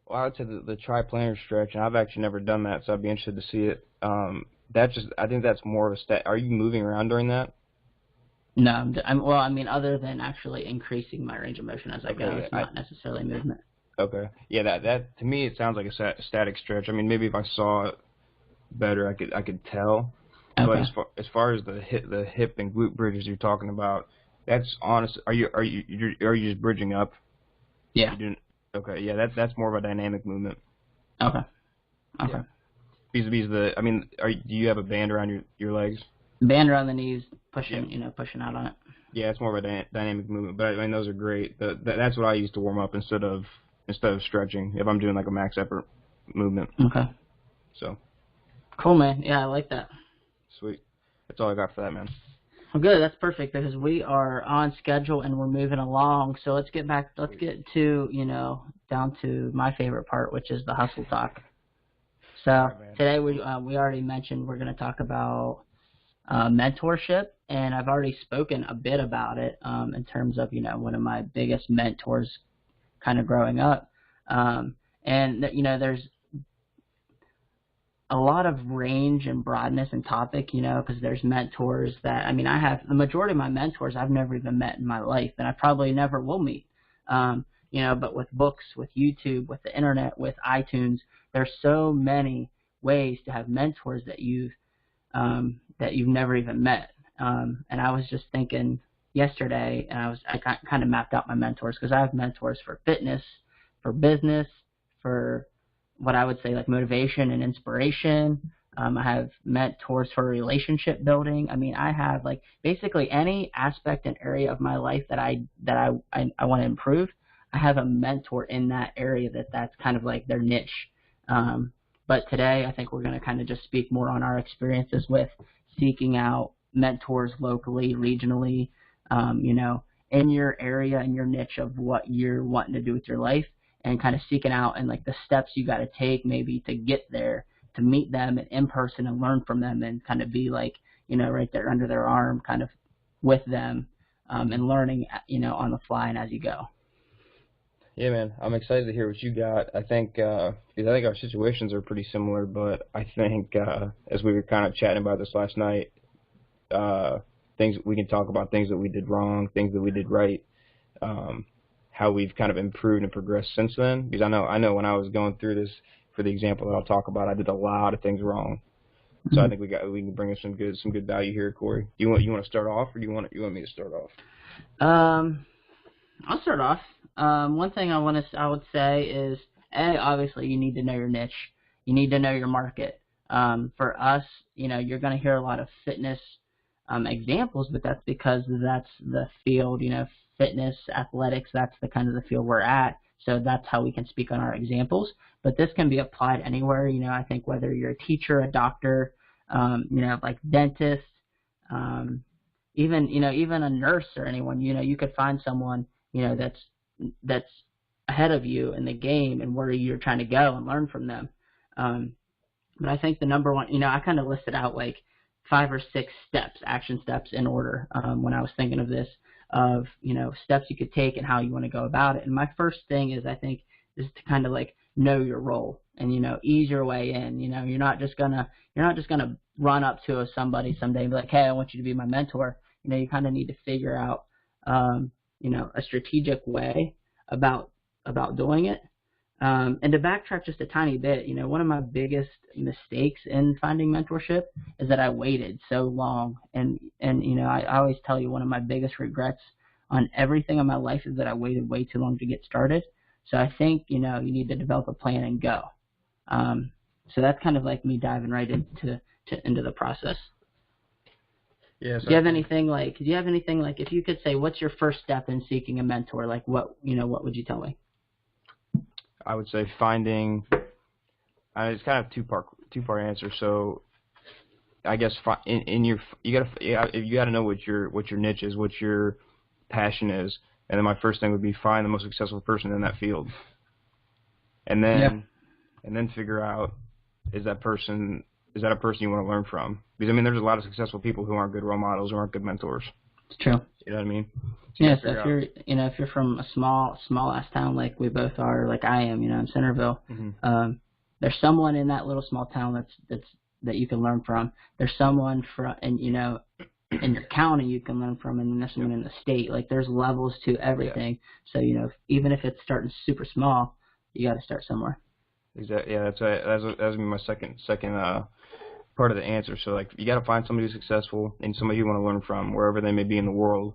Well, I would say the triplanar stretch, and I've actually never done that, so I'd be interested to see it. I think that's more of a stat. Are you moving around during that? No, other than actually increasing my range of motion as I go, it's not necessarily movement. Okay. Yeah, that to me it sounds like a static stretch. I mean, maybe if I saw it better, I could tell. Okay. But as far as the hip and glute bridges you're talking about, that's honest. Are you just bridging up? Yeah. Okay. Yeah, that's more of a dynamic movement. Okay. Yeah. Vis-a-vis do you have a band around your legs? Band around the knees, pushing, pushing out on it. Yeah, it's more of a dynamic movement, but those are great. That's what I use to warm up instead of stretching if I'm doing like a max effort movement. Okay. So. Cool, man. Yeah, I like that. Sweet. That's all I got for that, man. Well, good. That's perfect because we are on schedule and we're moving along. So let's get to, down to my favorite part, which is the hustle talk. So today we already mentioned we're going to talk about mentorship, and I've already spoken a bit about it in terms of, one of my biggest mentors kind of growing up. And, there's a lot of range and broadness in topic, because there's mentors that, I have the majority of my mentors I've never even met in my life, and I probably never will meet. But with books, with YouTube, with the internet, with iTunes, there's so many ways to have mentors that you've never even met. And I was just thinking yesterday, and I kind of mapped out my mentors because I have mentors for fitness, for business, for what I would say like motivation and inspiration. I have mentors for relationship building. I have like basically any aspect and area of my life that I want to improve. I have a mentor in that area that's kind of like their niche. But today I think we're going to kind of just speak more on our experiences with seeking out mentors locally, regionally, in your area, in your niche of what you're wanting to do with your life, and kind of seeking out and like the steps you got to take maybe to get there, to meet them in person and learn from them and kind of be like, right there under their arm, kind of with them, and learning, on the fly and as you go. Yeah, man, I'm excited to hear what you got. I think because I think our situations are pretty similar, but I think as we were kind of chatting about this last night, things we can talk about things that we did wrong, things that we did right, how we've kind of improved and progressed since then. Because I know when I was going through this, for the example that I'll talk about, I did a lot of things wrong. So I think we can bring us some good value here, Corey. You want to start off, or you want me to start off? I'll start off. One thing I would say is, obviously you need to know your niche. You need to know your market. For us, you're going to hear a lot of fitness examples, but that's because that's the field, fitness, athletics, that's the kind of the field we're at. So that's how we can speak on our examples. But this can be applied anywhere. I think whether you're a teacher, a doctor, like dentist, even a nurse or anyone, you could find someone, that's ahead of you in the game and where you're trying to go and learn from them. But I think the number one, I kind of listed out like 5 or 6 steps, action steps in order, when I was thinking of this, of, steps you could take and how you want to go about it. And my first thing is, I think, is to kind of like know your role and, ease your way in. You're not just gonna run up to somebody someday and be like, hey, I want you to be my mentor. You kind of need to figure out, a strategic way about doing it. And to backtrack just a tiny bit, one of my biggest mistakes in finding mentorship is that I waited so long. And I always tell you, one of my biggest regrets on everything in my life is that I waited way too long to get started. So I think, you need to develop a plan and go. So that's kind of like me diving right into the process. Yes. Do you have anything like, if you could say, what's your first step in seeking a mentor? Like what would you tell me? I would say finding. It's kind of two-part answer. So, I guess you gotta know what your niche is, what your passion is, and then my first thing would be find the most successful person in that field, and then figure out is that a person you want to learn from? Because there's a lot of successful people who aren't good role models, who aren't good mentors. It's true. You know what I mean? So if you're from a small ass town like we both are, like I am, in Centerville, there's someone in that little small town that you can learn from. There's someone in your county you can learn from, and there's someone in the state. Like there's levels to everything. So even if it's starting super small, you got to start somewhere. Exactly. Yeah, that's gonna be my second part of the answer. So like you got to find somebody who's successful and somebody you want to learn from wherever they may be in the world.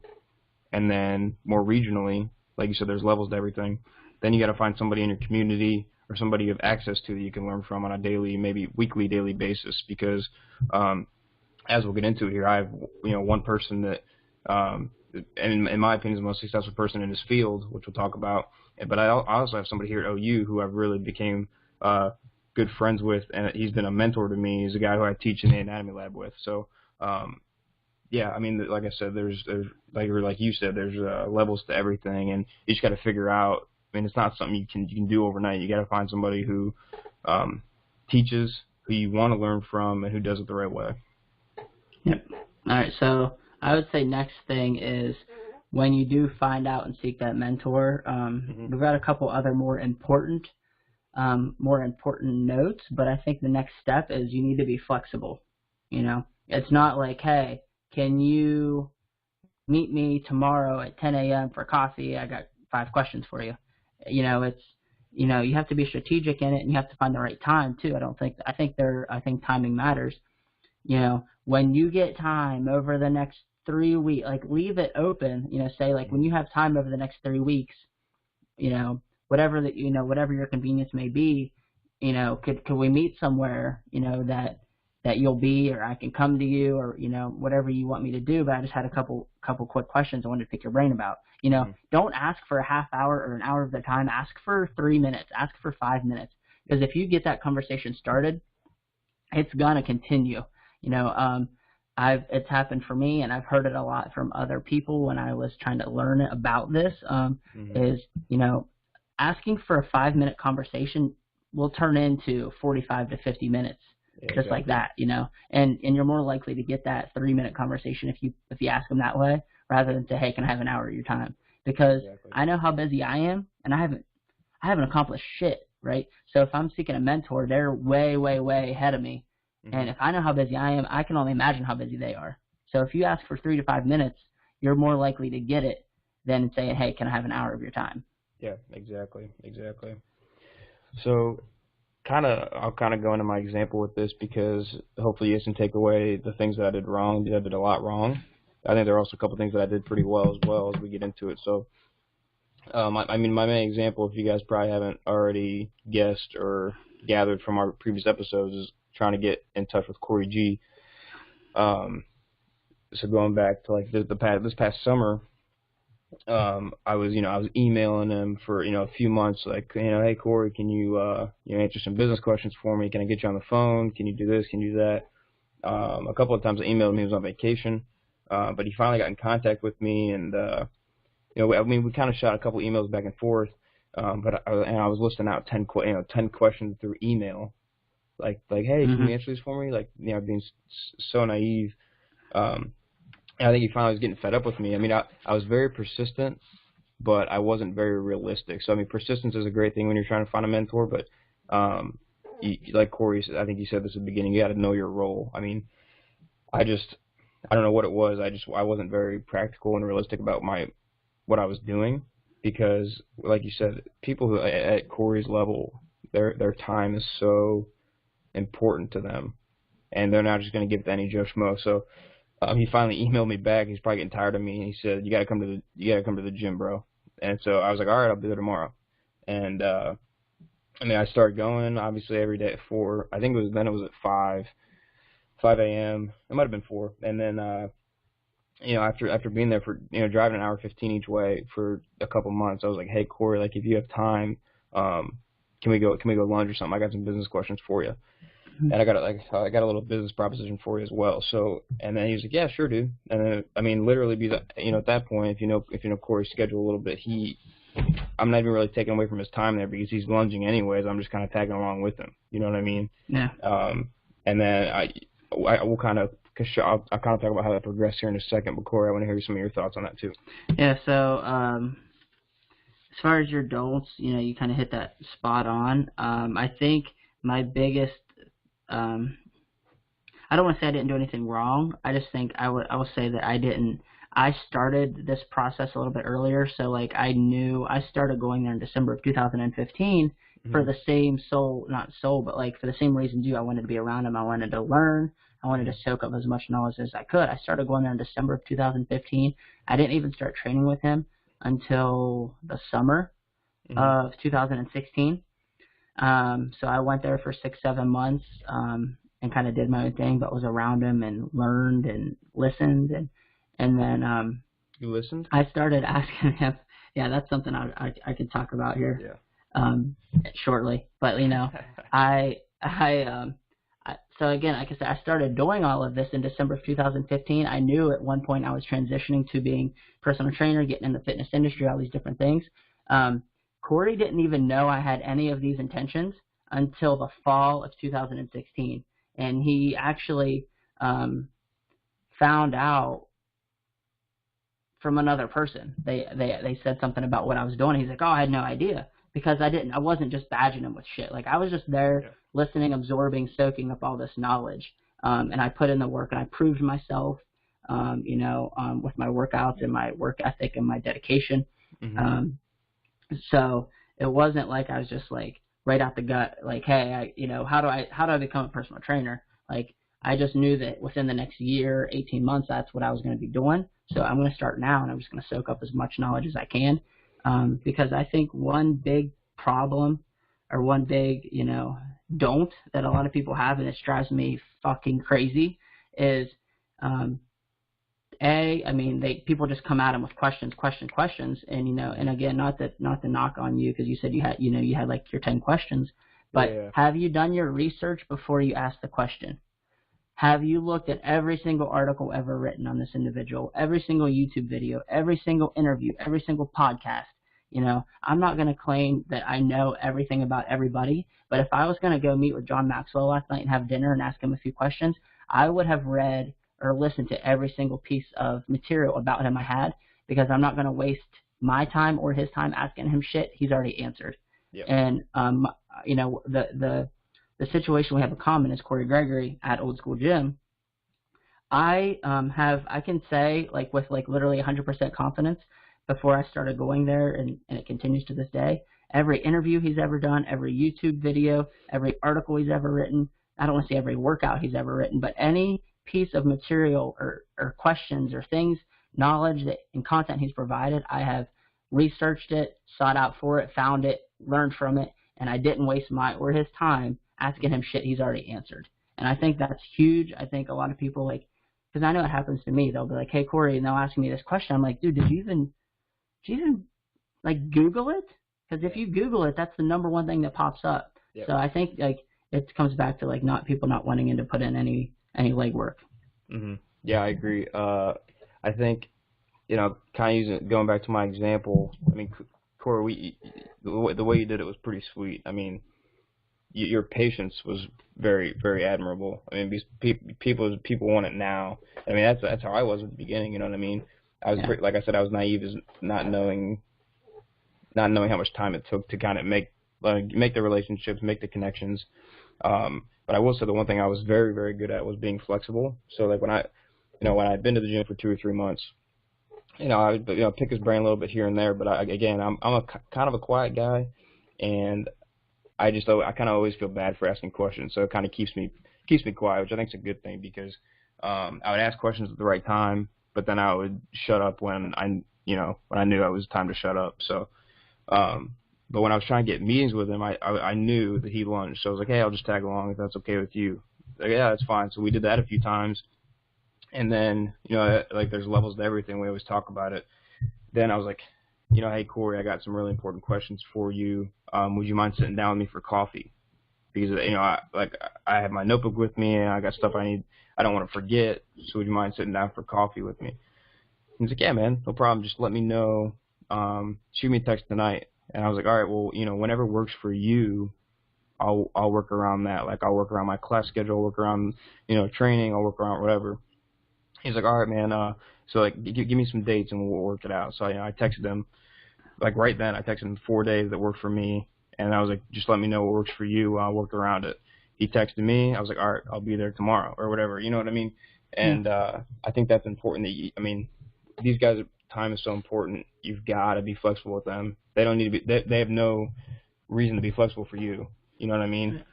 And then more regionally, like you said, there's levels to everything. Then you got to find somebody in your community or somebody you have access to that you can learn from on a daily, maybe weekly, daily basis. Because as we'll get into it here, I have one person that, in my opinion, is the most successful person in his field, which we'll talk about. But I also have somebody here at OU who I've really became good friends with, and he's been a mentor to me. He's a guy who I teach in the anatomy lab with. So. Like I said, there's like you said, there's levels to everything, and you just got to figure out. It's not something you can do overnight. You got to find somebody who teaches, who you want to learn from, and who does it the right way. Yep. All right. So I would say next thing is when you do find out and seek that mentor, we've got a couple other more important notes, but I think the next step is you need to be flexible. It's not like, hey, can you meet me tomorrow at 10 a.m. for coffee? I got 5 questions for you. You have to be strategic in it, and you have to find the right time too. I think timing matters. When you get time over the next 3 weeks, like leave it open. Say like when you have time over the next 3 weeks, whatever your convenience may be, could we meet somewhere, that that you'll be, or I can come to you, or, you know, whatever you want me to do, but I just had a couple quick questions I wanted to pick your brain about. You know, don't ask for a half hour or an hour of their time. Ask for 3 minutes. Ask for 5 minutes. Because if you get that conversation started, it's going to continue. You know, it's happened for me, and I've heard it a lot from other people when I was trying to learn about this, is, you know, asking for a 5-minute conversation will turn into 45 to 50 minutes. Just like that, you know, and you're more likely to get that 3-minute conversation if you ask them that way, rather than say, hey, can I have an hour of your time? Because I know how busy I am, and I haven't accomplished shit, right? So if I'm seeking a mentor, they're way, way, way ahead of me, and if I know how busy I am, I can only imagine how busy they are. So if you ask for 3 to 5 minutes, you're more likely to get it than saying, hey, can I have an hour of your time? Yeah, exactly. So I'll kind of go into my example with this, because hopefully you guys can take away the things that I did wrong. I did a lot wrong. I think there are also a couple things that I did pretty well as we get into it. So, I mean, my main example, if you guys probably haven't already guessed or gathered from our previous episodes, is trying to get in touch with Corey G. So going back to like this past summer, I was emailing him for, a few months, like, hey, Corey, can you answer some business questions for me? Can I get you on the phone? Can you do this? Can you do that? A couple of times I emailed him. He was on vacation, but he finally got in contact with me, and we kind of shot a couple emails back and forth, but I was listing out 10 questions through email, like hey, can you answer these for me? Like, being so naive. I think he finally was getting fed up with me. I mean, I was very persistent, but I wasn't very realistic. So, I mean, persistence is a great thing when you're trying to find a mentor, but like Corey said, I think he said this at the beginning, you got to know your role. I mean, I don't know what it was. I wasn't very practical and realistic about what I was doing, because, like you said, people who at Corey's level, their time is so important to them, and they're not just going to give it to any Joe Schmo. So, he finally emailed me back. He's probably getting tired of me, and he said, "You gotta come to the gym, bro." And so I was like, "All right, I'll be there tomorrow." And I started going, obviously, every day at 4. I think it was at 5 a.m. It might have been 4. And then after being there for driving an hour 15 each way for a couple months, I was like, "Hey, Corey, like, if you have time, can we go lunch or something? I got some business questions for you." And I got a little business proposition for you as well. So, and then he was like, "Yeah, sure, dude." And then, I mean, literally, at that point, if you know Corey's schedule a little bit, I'm not even really taking away from his time there, because he's lunging anyways. I'm just kind of tagging along with him. You know what I mean? Yeah. And then I'll kind of talk about how that progressed here in a second. But Corey, I want to hear some of your thoughts on that too. Yeah. So, as far as your adults, you kind of hit that spot on. I think my biggest I don't want to say I didn't do anything wrong. I just think I will say that I started this process a little bit earlier. So, like, I started going there in December of 2015 for the same but like for the same reason too. I wanted to be around him. I wanted to learn. I wanted to soak up as much knowledge as I could. I started going there in December of 2015. I didn't even start training with him until the summer of 2016. So I went there for 6-7 months, and kind of did my own thing, but was around him and learned and listened, and then you listened? I started asking him. Yeah, that's something I could talk about here. Yeah. Shortly, but so again, like I said, I started doing all of this in December of 2015. I knew at one point I was transitioning to being personal trainer, getting in the fitness industry, all these different things. Corey didn't even know I had any of these intentions until the fall of 2016, and he actually found out from another person. They said something about what I was doing. He's like, "Oh, I had no idea," because I wasn't just badging him with shit. Like, I was just there listening, absorbing, soaking up all this knowledge, and I put in the work, and I proved myself, with my workouts and my work ethic and my dedication. So it wasn't like I was just like right out the gut, like, hey, how do I become a personal trainer? Like, I just knew that within the next year, 18 months, that's what I was going to be doing. So I'm going to start now, and I'm just going to soak up as much knowledge as I can, because I think one big problem or one big, don't, that a lot of people have, and it drives me fucking crazy, is people just come at them with questions, and and again, not to knock on you, because you said you had like your 10 questions, but have you done your research before you ask the question? Have you looked at every single article ever written on this individual, every single YouTube video, every single interview, every single podcast? I'm not going to claim that I know everything about everybody, but if I was going to go meet with John Maxwell last night and have dinner and ask him a few questions, I would have read or listened to every single piece of material about him I had, because I'm not going to waste my time or his time asking him shit he's already answered. Yep. And the situation we have in common is Corey Gregory at Old School Gym. I can say with literally 100% confidence, before I started going there, and it continues to this day, every interview he's ever done, every YouTube video, every article he's ever written, I don't want to say every workout he's ever written, but any piece of material or questions or things, knowledge and content he's provided, I have researched it, sought out for it, found it, learned from it, and I didn't waste my or his time asking him shit he's already answered. And I think that's huge. I think a lot of people, because I know it happens to me, they'll be like, hey, Corey, and they'll ask me this question. I'm like, dude, did you even Google it? Because if you Google it, that's the number one thing that pops up. Yep. So I think it comes back to not people not wanting to put in any legwork. Mm-hmm. Yeah, I agree. I think kind of going back to my example. I mean, Corey, the way you did it was pretty sweet. I mean, your patience was very, very admirable. I mean, people want it now. I mean, that's how I was at the beginning. You know what I mean? I was like I said, I was naive, as not knowing how much time it took to kind of make the relationships, make the connections. But I will say the one thing I was very, very good at was being flexible. So when I'd been to the gym for 2 or 3 months, I would pick his brain a little bit here and there. But I'm a kind of a quiet guy, and I kind of always feel bad for asking questions. So it kind of keeps me quiet, which I think is a good thing, because I would ask questions at the right time, but then I would shut up when I knew it was time to shut up. So, but when I was trying to get meetings with him, I knew that he lunged. So I was like, hey, I'll just tag along if that's okay with you. Like, yeah, that's fine. So we did that a few times. And then, there's levels to everything. We always talk about it. Then I was like, hey, Corey, I got some really important questions for you. Would you mind sitting down with me for coffee? Because, I have my notebook with me, and I got stuff I don't want to forget. So would you mind sitting down for coffee with me? He's like, yeah, man, no problem. Just let me know. Shoot me a text tonight. And I was like, all right, well, whenever works for you, I'll work around that. I'll work around my class schedule, I'll work around, training, I'll work around whatever. He's like, all right, man. So give me some dates and we'll work it out. So I texted him, right then. I texted him 4 days that worked for me, and I was like, just let me know what works for you. I'll work around it. He texted me. I was like, all right, I'll be there tomorrow or whatever. You know what I mean? And I think that's important. These guys' time is so important. You've got to be flexible with them. They don't need to be. They have no reason to be flexible for you. You know what I mean?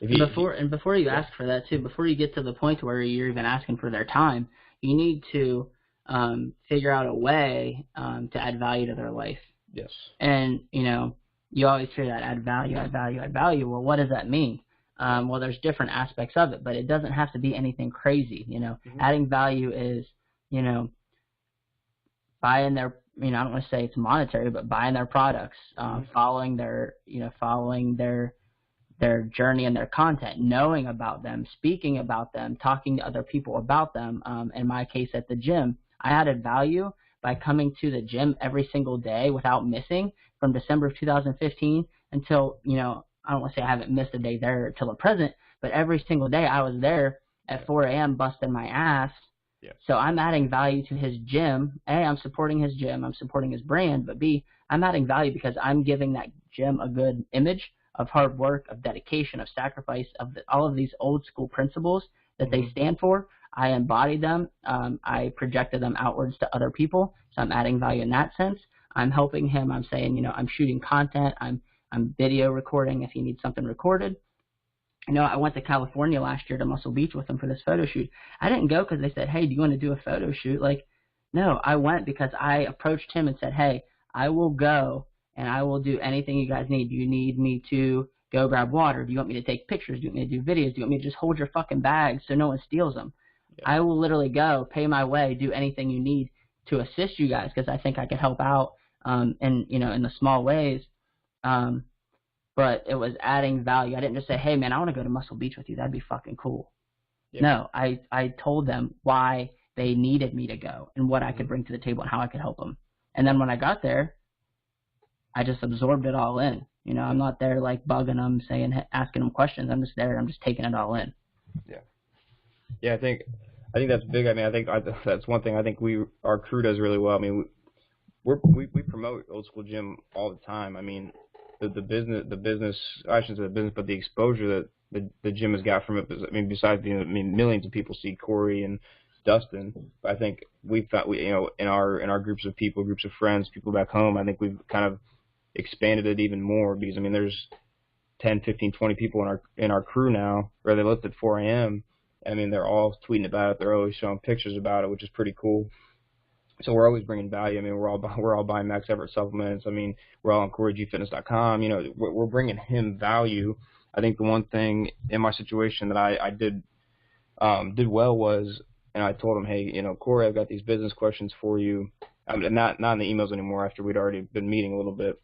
Before you ask for that too, before you get to the point where you're even asking for their time, you need to figure out a way to add value to their life. Yes. And you always hear that add value. Well, what does that mean? Well, there's different aspects of it, but it doesn't have to be anything crazy. Mm-hmm. Adding value is buying their. I don't want to say it's monetary, but buying their products, following their journey and their content, knowing about them, speaking about them, talking to other people about them. In my case at the gym, I added value by coming to the gym every single day without missing from December of 2015 until, I don't want to say I haven't missed a day there till the present, but every single day I was there at 4 a.m. busting my ass. Yeah. So I'm adding value to his gym. A, I'm supporting his gym, I'm supporting his brand, but B, I'm adding value because I'm giving that gym a good image of hard work, of dedication, of sacrifice, all of these old school principles that they stand for. I embody them. I projected them outwards to other people. So I'm adding value in that sense. I'm helping him. I'm saying, I'm shooting content. I'm video recording if he needs something recorded. I went to California last year to Muscle Beach with him for this photo shoot. I didn't go because they said, hey, do you want to do a photo shoot? No, I went because I approached him and said, hey, I will go and I will do anything you guys need. Do you need me to go grab water? Do you want me to take pictures? Do you want me to do videos? Do you want me to just hold your fucking bags so no one steals them? Yeah. I will literally go, pay my way, do anything you need to assist you guys because I think I could help out in the small ways. But it was adding value. I didn't just say, hey, man, I want to go to Muscle Beach with you. That'd be fucking cool. Yeah. No, I told them why they needed me to go and what I could bring to the table and how I could help them. And then when I got there, I just absorbed it all in. I'm not there like bugging them, asking them questions. I'm just there. I'm just taking it all in. Yeah. Yeah, I think that's big. I mean, I think that's one thing I think our crew does really well. I mean, we promote Old School Gym all the time. I mean, the business, I shouldn't say the business, but the exposure that the gym has got from it. I mean, besides millions of people see Corey and Dustin, I think we've found in our groups of people, groups of friends, people back home, I think we've kind of expanded it even more because I mean there's 10, 15, 20 people in our crew now, where they lift at 4 a.m. I mean they're all tweeting about it, they're always showing pictures about it, which is pretty cool. So we're always bringing value. I mean we're all buying Max Everett supplements. I mean we're all on CoreyGFitness.com. We're bringing him value. I think the one thing in my situation that I did well was, and I told him, hey, Corey, I've got these business questions for you. Not in the emails anymore after we'd already been meeting a little bit.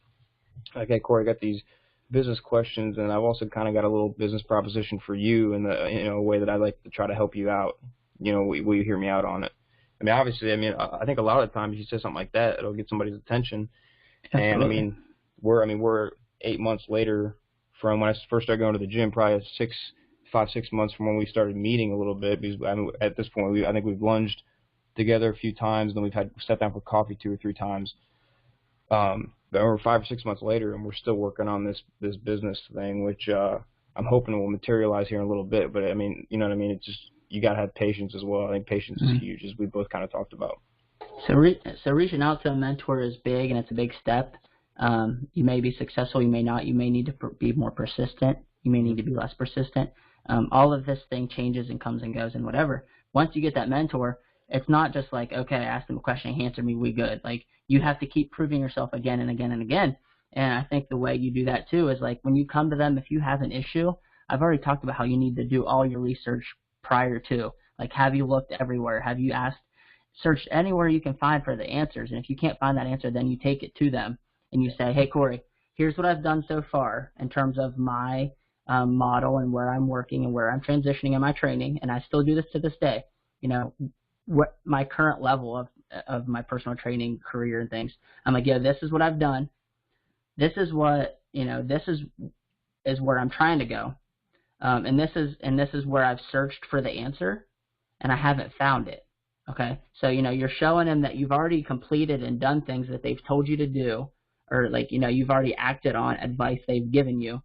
Like, hey, Corey, I got these business questions, and I've also kind of got a little business proposition for you in a way that I'd like to try to help you out. Will you hear me out on it? I mean, obviously, I think a lot of the times you say something like that, it'll get somebody's attention. Absolutely. And we're 8 months later from when I first started going to the gym, probably 5-6 months from when we started meeting a little bit. Because at this point, I think we've lunged together a few times, and then we've sat down for coffee 2 or 3 times. But we're 5 or 6 months later, and we're still working on this business thing, which I'm hoping will materialize here in a little bit. But I mean, you know what I mean? It's just you got to have patience as well. I think patience is huge, as we both kind of talked about. So reaching out to a mentor is big, and it's a big step. You may be successful, you may not. You may need to be more persistent. You may need to be less persistent. All of this thing changes and comes and goes and whatever. Once you get that mentor, it's not just like, okay, I asked them a question, he answered me, we good. Like, you have to keep proving yourself again and again and again. And I think the way you do that, too, is like when you come to them, if you have an issue, I've already talked about how you need to do all your research prior to. Like, have you looked everywhere? Have you searched anywhere you can find for the answers? And if you can't find that answer, then you take it to them and you say, hey, Corey, here's what I've done so far in terms of my model and where I'm working and where I'm transitioning in my training. And I still do this to this day. What my current level of my personal training career and things. I'm like, this is what I've done. This is what, this is where I'm trying to go. And this is where I've searched for the answer and I haven't found it. Okay. So, you're showing them that you've already completed and done things that they've told you to do, or you've already acted on advice they've given you.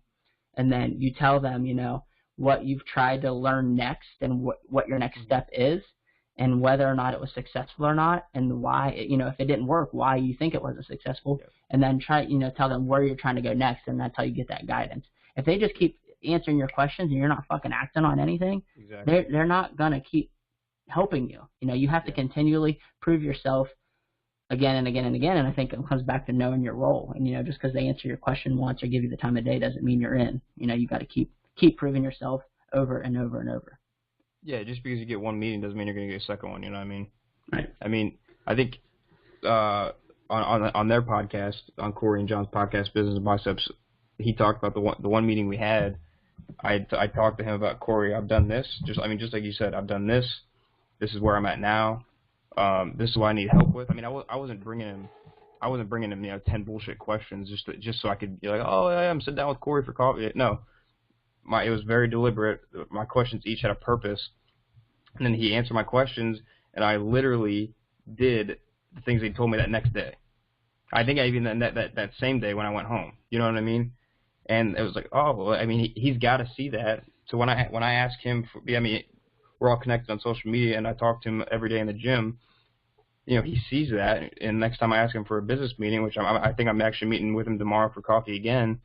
And then you tell them, what you've tried to learn next and what your next step is, and whether or not it was successful or not, and why, if it didn't work, why you think it wasn't successful, and then tell them where you're trying to go next, and that's how you get that guidance. If they just keep answering your questions and you're not fucking acting on anything, exactly, they're not going to keep helping you. You have to continually prove yourself again and again and again, and I think it comes back to knowing your role. And, just because they answer your question once or give you the time of day doesn't mean you're in. You got to keep proving yourself over and over and over. Yeah, just because you get one meeting doesn't mean you're going to get a second one, you know what I mean? Right. I mean, I think on their podcast, on Corey and John's podcast, Business and Biceps, he talked about the one meeting we had. I talked to him about, Corey, I've done this. Just like you said, I've done this. This is where I'm at now. This is what I need help with. I mean, I wasn't bringing him 10 bullshit questions just so I could be like, oh, yeah, I'm sitting down with Corey for coffee. No. It was very deliberate. My questions each had a purpose. And then he answered my questions, and I literally did the things he told me that next day. I think I even that same day when I went home. You know what I mean? And it was like, oh, well, I mean, he's got to see that. So when I ask him, we're all connected on social media, and I talk to him every day in the gym. He sees that, and next time I ask him for a business meeting, which I think I'm actually meeting with him tomorrow for coffee again,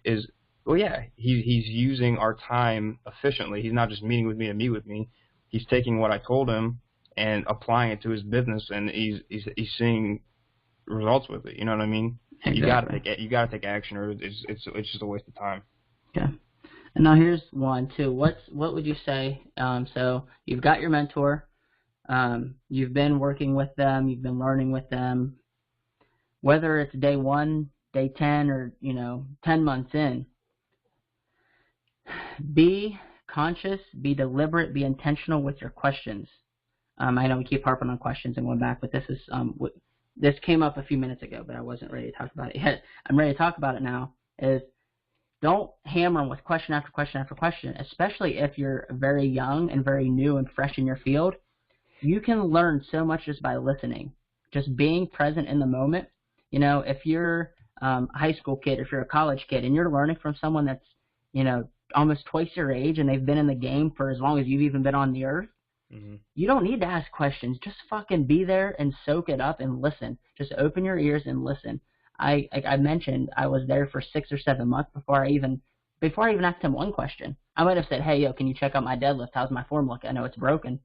is, well, yeah, he's using our time efficiently. He's not just meeting with me to meet with me. He's taking what I told him and applying it to his business, and he's seeing results with it. You know what I mean? Exactly. You gotta take action, or it's just a waste of time. Okay. And now here's one too. What would you say? So you've got your mentor. You've been working with them. You've been learning with them. Whether it's day 1, day 10, or 10 months in, be conscious, be deliberate, be intentional with your questions. I know we keep harping on questions and going back, but this came up a few minutes ago, but I wasn't ready to talk about it yet. I'm ready to talk about it now. Is don't hammer them with question after question after question, especially if you're very young and very new and fresh in your field. You can learn so much just by listening, just being present in the moment. If you're a high school kid, if you're a college kid, and you're learning from someone that's, almost twice your age and they've been in the game for as long as you've even been on the earth, you don't need to ask questions. Just fucking be there and soak it up and listen. Just open your ears and listen. I mentioned I was there for 6 or 7 months before I even asked him one question. I might have said, hey, yo, can you check out my deadlift? How's my form look? I know it's broken.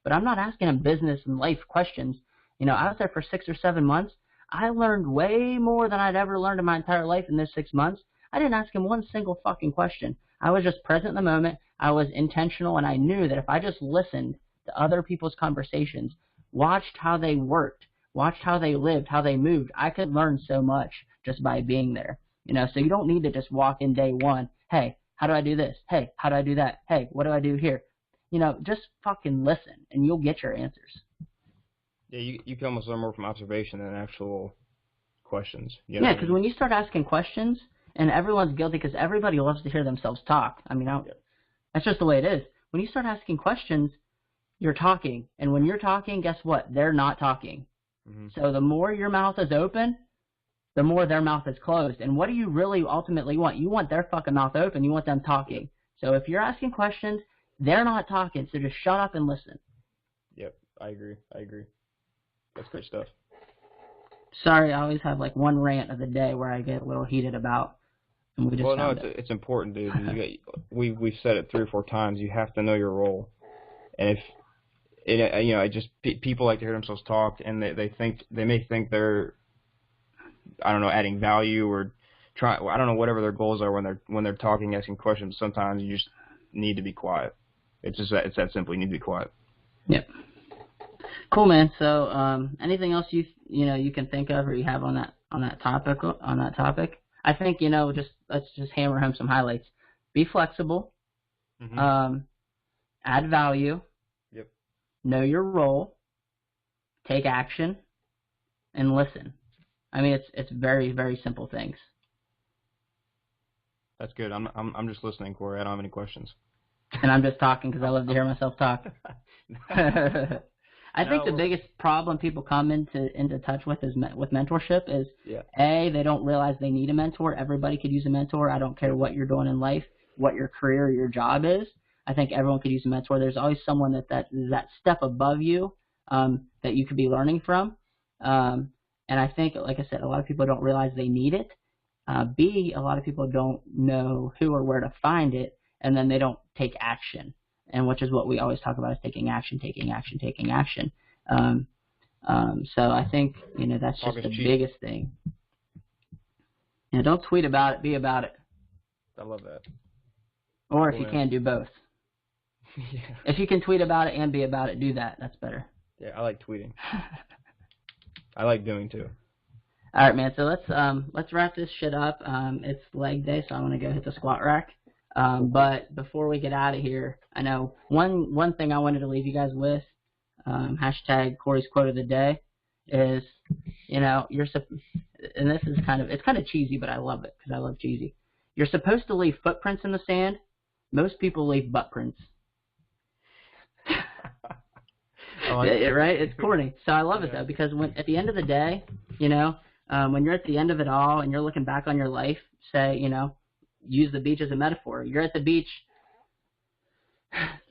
But I'm not asking him business and life questions. I was there for 6 or 7 months. I learned way more than I'd ever learned in my entire life in those 6 months. I didn't ask him one single fucking question. I was just present in the moment. I was intentional, and I knew that if I just listened to other people's conversations, watched how they worked, watched how they lived, how they moved, I could learn so much just by being there. So you don't need to just walk in day 1, hey, how do I do this? Hey, how do I do that? Hey, what do I do here? Just fucking listen, and you'll get your answers. Yeah, you can almost learn more from observation than actual questions. Yeah, because when you start asking questions, and everyone's guilty because everybody loves to hear themselves talk. That's just the way it is. When you start asking questions, you're talking. And when you're talking, guess what? They're not talking. So the more your mouth is open, the more their mouth is closed. And what do you really ultimately want? You want their fucking mouth open. You want them talking. So if you're asking questions, they're not talking. So just shut up and listen. Yep, I agree. That's great stuff. Sorry, I always have one rant of the day where I get a little heated about. And we just it's important, dude. We've said it 3 or 4 times. You have to know your role. And people like to hear themselves talk, and they may think they're, I don't know, adding value or I don't know, whatever their goals are when they're talking, asking questions. Sometimes you just need to be quiet. It's that simple. You need to be quiet. Yep. Cool, man. So, anything else you can think of or you have on that topic? I think let's just hammer home some highlights. Be flexible. Add value. Yep. Know your role. Take action, and listen. It's very, very simple things. That's good. I'm just listening, Corey. I don't have any questions. And I'm just talking because I love to hear myself talk. I think the biggest problem people come into touch with is with mentorship is, A, they don't realize they need a mentor. Everybody could use a mentor. I don't care what you're doing in life, what your career or your job is. I think everyone could use a mentor. There's always someone that is that step above you that you could be learning from. And I think, like I said, a lot of people don't realize they need it. B, a lot of people don't know who or where to find it, and then they don't take action. And which is what we always talk about is taking action. So I think, that's just the biggest thing. Don't tweet about it, be about it. I love that. Or if you can, do both. Yeah. If you can tweet about it and be about it, do that. That's better. Yeah, I like tweeting. I like doing too. All right, man. So let's wrap this shit up. It's leg day, so I'm gonna go hit the squat rack. But before we get out of here, I know one thing I wanted to leave you guys with, hashtag Corey's quote of the day, is, and this is it's kind of cheesy, but I love it because I love cheesy. You're supposed to leave footprints in the sand. Most people leave butt prints. Right? It's corny. So I love it though, because at the end of the day, when you're at the end of it all and you're looking back on your life, say, use the beach as a metaphor. You're at the beach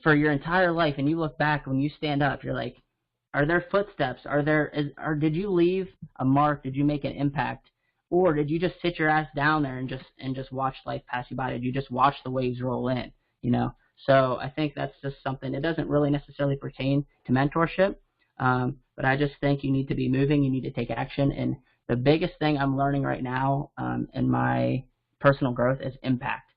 for your entire life, and you look back when you stand up. You're like, are there footsteps? Did you leave a mark? Did you make an impact, or did you just sit your ass down there and just watch life pass you by? Did you just watch the waves roll in? So I think that's just something. It doesn't really necessarily pertain to mentorship, but I just think you need to be moving. You need to take action, and the biggest thing I'm learning right now in my personal growth is impact.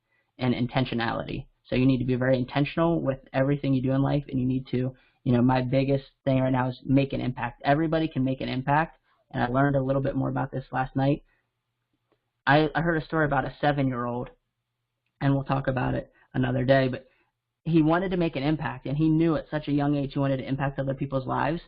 and intentionality. So you need to be very intentional with everything you do in life, and you need to, my biggest thing right now is make an impact. Everybody can make an impact, and I learned a little bit more about this last night. I heard a story about a 7-year-old, and we'll talk about it another day, but he wanted to make an impact, and he knew at such a young age he wanted to impact other people's lives.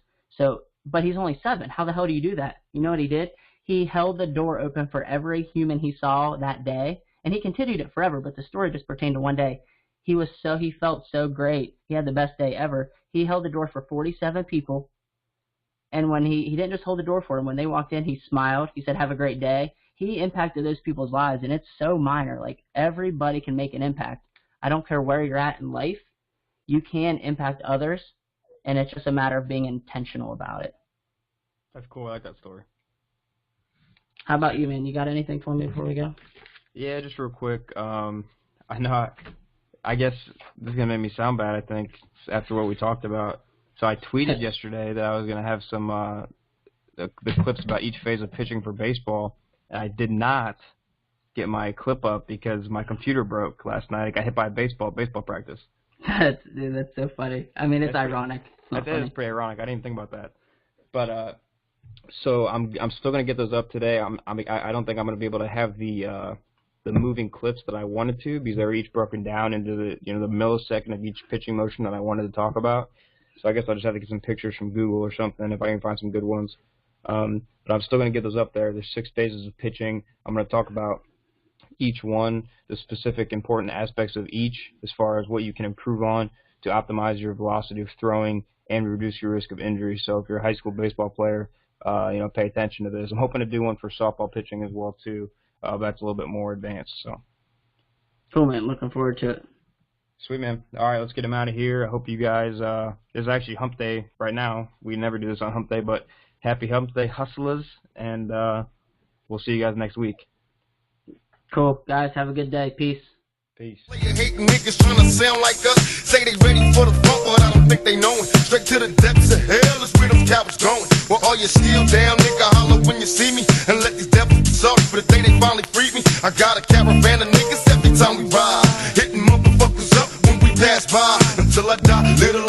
But he's only 7. How the hell do you do that? You know what he did? He held the door open for every human he saw that day, and he continued it forever, but the story just pertained to one day. He felt so great. He had the best day ever. He held the door for 47 people, and when he didn't just hold the door for them. When they walked in, he smiled. He said, "Have a great day." He impacted those people's lives, and it's so minor. Like, everybody can make an impact. I don't care where you're at in life. You can impact others, and it's just a matter of being intentional about it. That's cool. I like that story. How about you, man? You got anything for me before we go? Yeah, just real quick. I guess this is going to make me sound bad, I think, after what we talked about. So I tweeted yesterday that I was going to have some the clips about each phase of pitching for baseball, and I did not get my clip up because my computer broke last night. I got hit by a baseball practice. That's so funny. I mean, it's ironic. That is pretty ironic. I didn't even think about that. But so I'm still gonna get those up today. I don't think I'm gonna be able to have the moving clips that I wanted to, because they were each broken down into the millisecond of each pitching motion that I wanted to talk about. So I guess I'll just have to get some pictures from Google or something if I can find some good ones. But I'm still gonna get those up there. There's 6 phases of pitching. I'm gonna talk about each one, the specific important aspects of each, as far as what you can improve on to optimize your velocity of throwing and reduce your risk of injury. So if you're a high school baseball player, pay attention to this. I'm hoping to do one for softball pitching as well too. That's a little bit more advanced. So cool, man. Looking forward to it. Sweet, man. All right, let's get him out of here. I hope you guys. It's actually Hump Day right now. We never do this on Hump Day, but happy Humpday Hustlas, and we'll see you guys next week. Cool. Guys, have a good day. Peace. Peace. Hating niggas trying to sound like us. Say they ready for the funk, but I don't think they know it. Straight to the depths of hell is where them cowards going. Well, all you still down, nigga, holler when you see me. And let these devils be sorry for the day they finally freed me. I got a caravan of niggas every time we ride. Hitting motherfuckers up when we pass by. Until I die, little